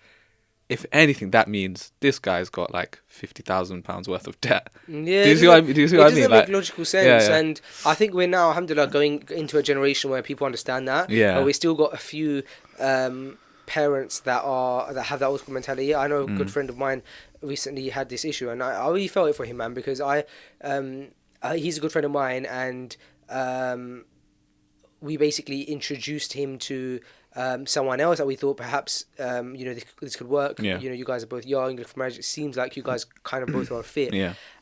if anything, that means this guy's got like £50,000 worth of debt. Yeah, do you see what I mean? It doesn't make logical sense, and I think we're now, alhamdulillah, going into a generation where people understand that. But we still got a few parents that have that old school mentality. I know a good friend of mine recently had this issue, and I really felt it for him, man, because he's a good friend of mine, and we basically introduced him to someone else that we thought perhaps you know, this could work. You know, you guys are both young, for marriage. It seems like you guys kind of both are a fit.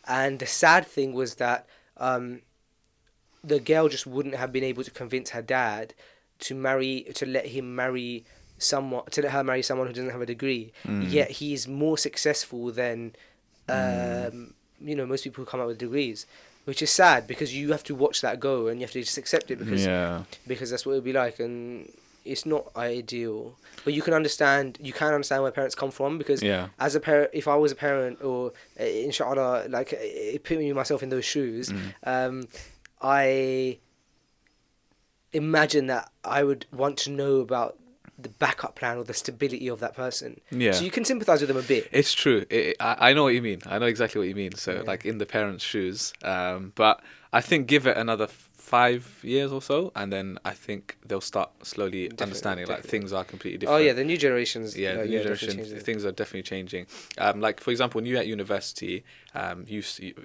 And the sad thing was that the girl just wouldn't have been able to convince her dad to let her marry someone who doesn't have a degree. Yet he's more successful than you know, most people who come out with degrees. Which is sad, because you have to watch that go, and you have to just accept it, because that's what it would be like, and it's not ideal. But you can understand where parents come from, because as a parent, if I was a parent, or inshallah, like, putting myself in those shoes, I imagine that I would want to know about the backup plan or the stability of that person. So you can sympathize with them a bit. It's true. I know what you mean. I know exactly what you mean. So like, in the parents' shoes. But I think give it another 5 years or so, and then I think they'll start slowly understanding like things are completely different. Oh yeah, the new generations. The new generation, things are definitely changing. Like, for example, when you were at university, you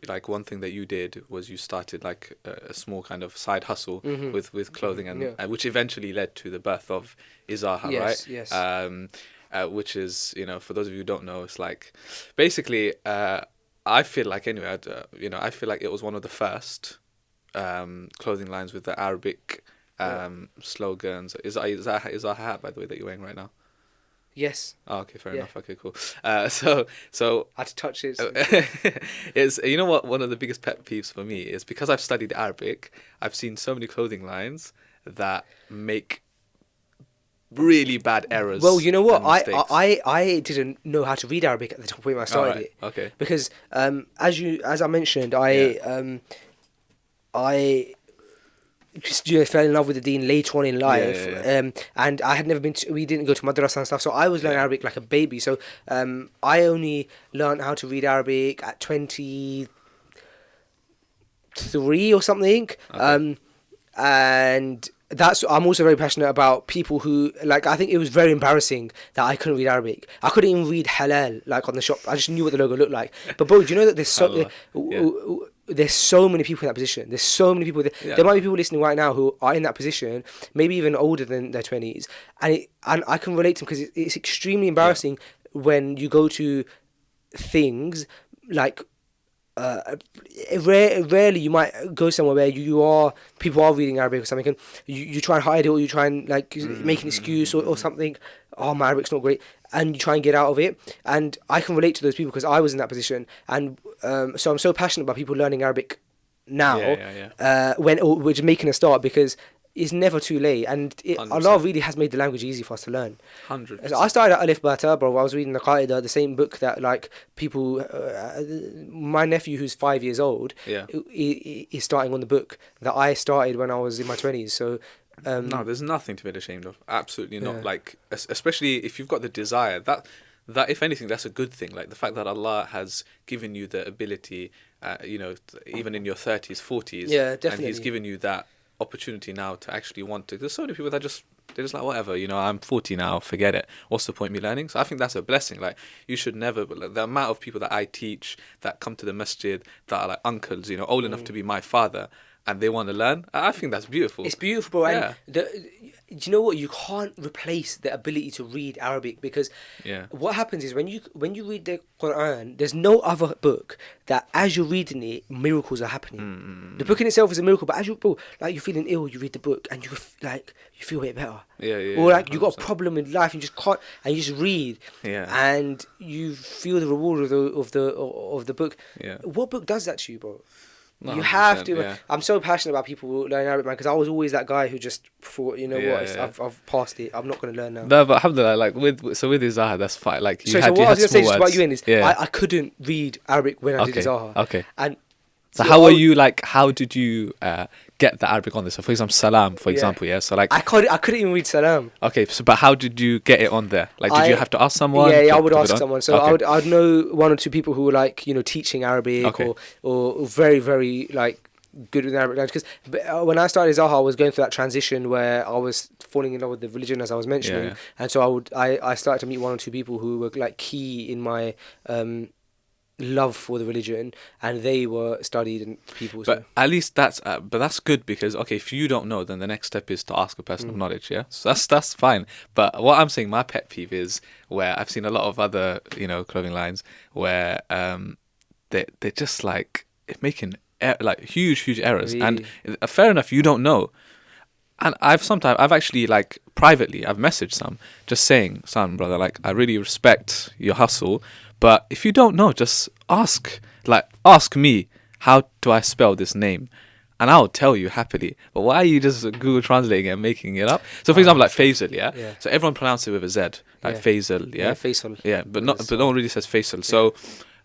like, one thing that you did was you started like a small kind of side hustle with clothing, and which eventually led to the birth of Izaha, right? Yes. Which is, you know, for those of you who don't know, it's like, basically, I feel like, anyway, you know, I feel like it was one of the first clothing lines with the Arabic slogans. Is that a hat, by the way, that you're wearing right now? Yes. Oh, okay, fair enough. Okay, cool. So I had to touch it. It's, you know what, one of the biggest pet peeves for me is, because I've studied Arabic, I've seen so many clothing lines that make really bad errors. Well, you know what, I didn't know how to read Arabic at the point when I started it. Okay. Because as I mentioned, I just, you know, fell in love with the deen later on in life, and I had never we didn't go to madrasa and stuff, so I was learning Arabic like a baby. So I only learned how to read Arabic at 23 or something. And I'm also very passionate about people who, like, I think it was very embarrassing that I couldn't read Arabic. I couldn't even read halal, like, on the shop. I just knew what the logo looked like. But bro, do you know that there's so many people in that position. There's so many people. There might be people listening right now who are in that position, maybe even older than their 20s, and I can relate to them, because it's extremely embarrassing when you go to things like. Rarely you might go somewhere where people are reading Arabic or something, and you try and hide it, or you try and like make an excuse or something. Oh, my Arabic's not great, and you try and get out of it. And I can relate to those people, because I was in that position, and so I'm so passionate about people learning Arabic now. When we're just making a start, because it's never too late, and Allah really has made the language easy for us to learn. 100%. I started at Alif Bata, bro. I was reading the Qaida, the same book that like people. My nephew, who's 5 years old, he's starting on the book that I started when I was in my 20s. So. No, there's nothing to be ashamed of. Absolutely not. Like, especially if you've got the desire. That if anything, that's a good thing. Like the fact that Allah has given you the ability, even in your 30s, 40s, definitely. and He's given you that opportunity now to actually want to. There's so many people that they're just like, whatever, I'm 40 now, forget it. What's the point of me learning? So I think that's a blessing. Like, you should never. Like, the amount of people that I teach that come to the masjid that are like uncles, old enough to be my father, and they want to learn. I think that's beautiful. It's beautiful, bro. And do you know what? You can't replace the ability to read Arabic, because what happens is when you read the Quran, there's no other book that as you're reading it, miracles are happening. The book in itself is a miracle, but as you're feeling ill, you read the book and you feel a bit better. Or like you got a problem in life, and you just can't, and you just read, and you feel the reward of the book. What book does that to you, bro? No, you have to. Yeah. I'm so passionate about people learning Arabic, man, because I was always that guy who just thought, I've passed it. I'm not going to learn now. No, but alhamdulillah, like with Izaha, that's fine. Like so what I was going to say just about you is I couldn't read Arabic when I did Izaha. Okay. And so how did you get the Arabic on this? So for example, salam, for example, So like I couldn't even read salam. Okay, so but how did you get it on there? Like, did you have to ask someone? Yeah, I would ask someone. So I'd know one or two people who were like, teaching Arabic or very, very like good with Arabic language. Because when I started Izaha, I was going through that transition where I was falling in love with the religion, as I was mentioning, and so I started to meet one or two people who were like key in my love for the religion, and they were studied people. But at least that's good, because if you don't know, then the next step is to ask a person of knowledge. So that's fine. But what I'm saying, my pet peeve is where I've seen a lot of other clothing lines where they're just like making like huge errors, really? And fair enough, you don't know. And I've actually like privately I've messaged some just saying, son, brother, like I really respect your hustle, but if you don't know, just ask me, how do I spell this name? And I'll tell you happily. But why are you just Google translating it and making it up? So for example, like Faisal, So everyone pronounces it with a Z, like Faisal, Faisal. But no one really says Faisal. So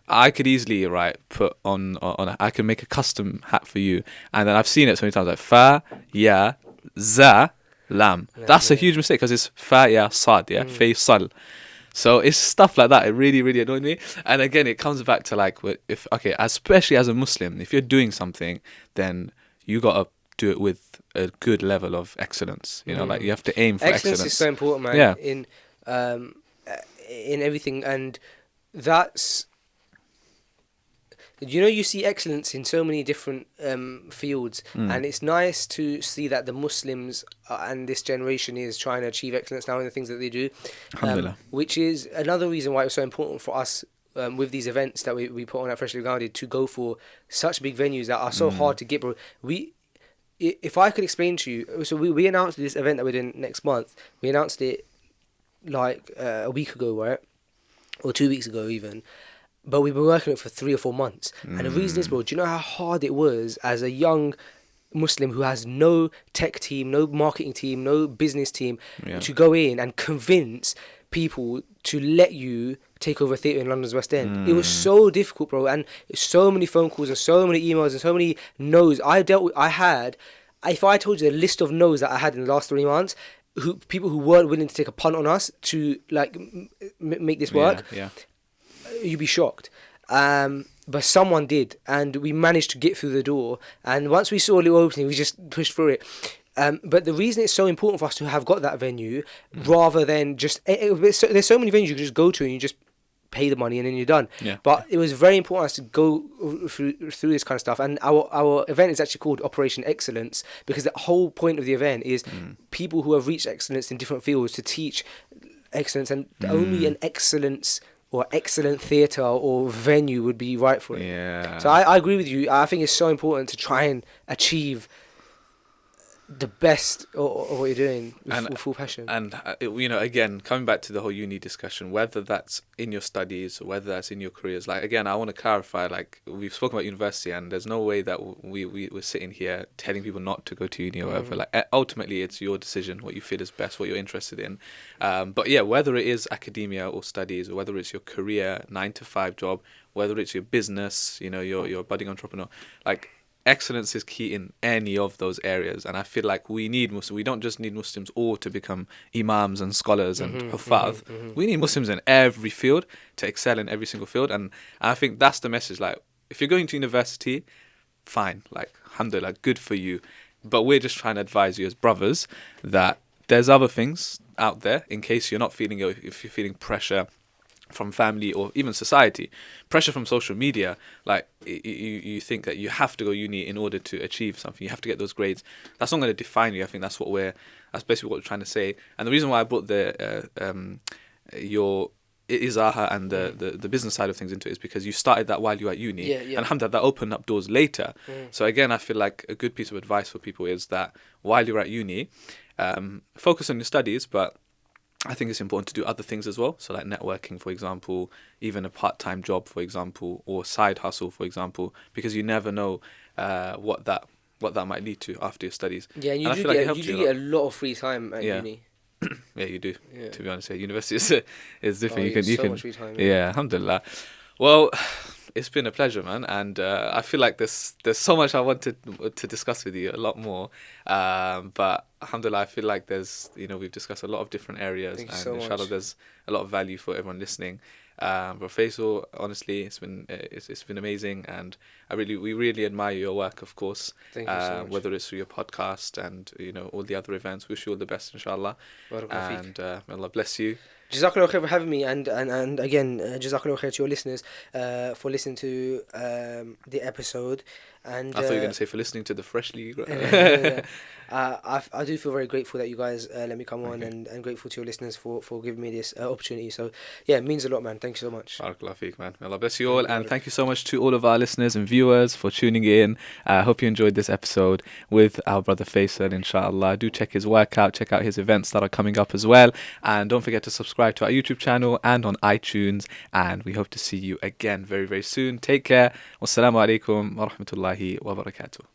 I could easily put on I can make a custom hat for you, and then I've seen it so many times like fa, ya, za, lam. That's a huge mistake, because it's fa, ya, sad, Faisal. So it's stuff like that. It really, really annoyed me. And again, it comes back to like, especially as a Muslim, if you're doing something, then you gotta do it with a good level of excellence. Like you have to aim for excellence. Excellence is so important, man. In everything, and that's. You see excellence in so many different fields, and it's nice to see that the Muslims and this generation is trying to achieve excellence now in the things that they do, which is another reason why it was so important for us with these events that we put on at Freshly Grounded to go for such big venues that are so hard to get, bro. If I could explain to you, so we announced this event that we're doing next month. We announced it like a week ago, right, or 2 weeks ago even. But we've been working on it for 3 or 4 months. And the reason is, bro, do you know how hard it was as a young Muslim who has no tech team, no marketing team, no business team, to go in and convince people to let you take over a theatre in London's West End? It was so difficult, bro. And so many phone calls and so many emails and so many no's. If I told you the list of no's that I had in the last 3 months, people who weren't willing to take a punt on us to like make this work. You'd be shocked. But someone did, and we managed to get through the door, and once we saw a little opening, we just pushed through it. But the reason it's so important for us to have got that venue, rather than just there's so many venues you can just go to and you just pay the money and then you're done. But it was very important for us to go through this kind of stuff, and our event is actually called Operation Excellence, because the whole point of the event is people who have reached excellence in different fields to teach excellence, and only an excellence or excellent theatre or venue would be right for it. So I agree with you. I think it's so important to try and achieve the best of what you're doing And with full passion. And again, coming back to the whole uni discussion, whether that's in your studies or whether that's in your careers, like, again, I want to clarify, like, we've spoken about university, and there's no way that we're sitting here telling people not to go to uni or whatever. Like, ultimately, it's your decision, what you feel is best, what you're interested in. But yeah, whether it is academia or studies, or whether it's your career, 9-to-5 job, whether it's your business, you're a budding entrepreneur, like, excellence is key in any of those areas. And I feel like we need Muslims. We don't just need Muslims all to become imams and scholars and huffaz. We need Muslims in every field to excel in every single field. And I think that's the message. Like, if you're going to university, fine, like, alhamdulillah, good for you. But we're just trying to advise you as brothers that there's other things out there in case you're not feeling, if you're feeling pressure from family or even society, pressure from social media, like, you think that you have to go uni in order to achieve something, you have to get those grades. That's not going to define you. I think that's basically what we're trying to say. And the reason why I brought your Izaha and the business side of things into it is because you started that while you were at uni, and alhamdulillah, that opened up doors later. So again, I feel like a good piece of advice for people is that while you're at uni, focus on your studies, but I think it's important to do other things as well. So like networking, for example, even a part-time job, for example, or side hustle, for example, because you never know what that might lead to after your studies. Yeah, and you do get a lot of free time at uni. Yeah, you do. Yeah. To be honest, university is different. You can much free time. Yeah, alhamdulillah. Well, it's been a pleasure, man, and I feel like there's so much I wanted to discuss with you, a lot more. But alhamdulillah, I feel like we've discussed a lot of different areas, and inshallah, there's a lot of value for everyone listening. But Faisal, honestly, it's been amazing, and we really admire your work, of course. Thank you so much. Whether it's through your podcast and all the other events, wish you all the best, inshallah. And Allah bless you. Jazakallah khair for having me, and again, Jazakallah khair to your listeners for listening to the episode. And I thought you were going to say for listening to the freshly. I do feel very grateful that you guys let me come on, and grateful to your listeners for giving me this opportunity. So yeah, it means a lot, man. Thank you so much. Barakallah feek, man. Allah bless you all, and thank you so much to all of our listeners and viewers for tuning in. I hope you enjoyed this episode with our brother Faisal, inshallah. Do check his work out, check out his events that are coming up as well, and don't forget to subscribe to our YouTube channel and on iTunes, and we hope to see you again very, very soon. Take care. Wassalamu alaikum wa rahmatullahi wa barakatuh.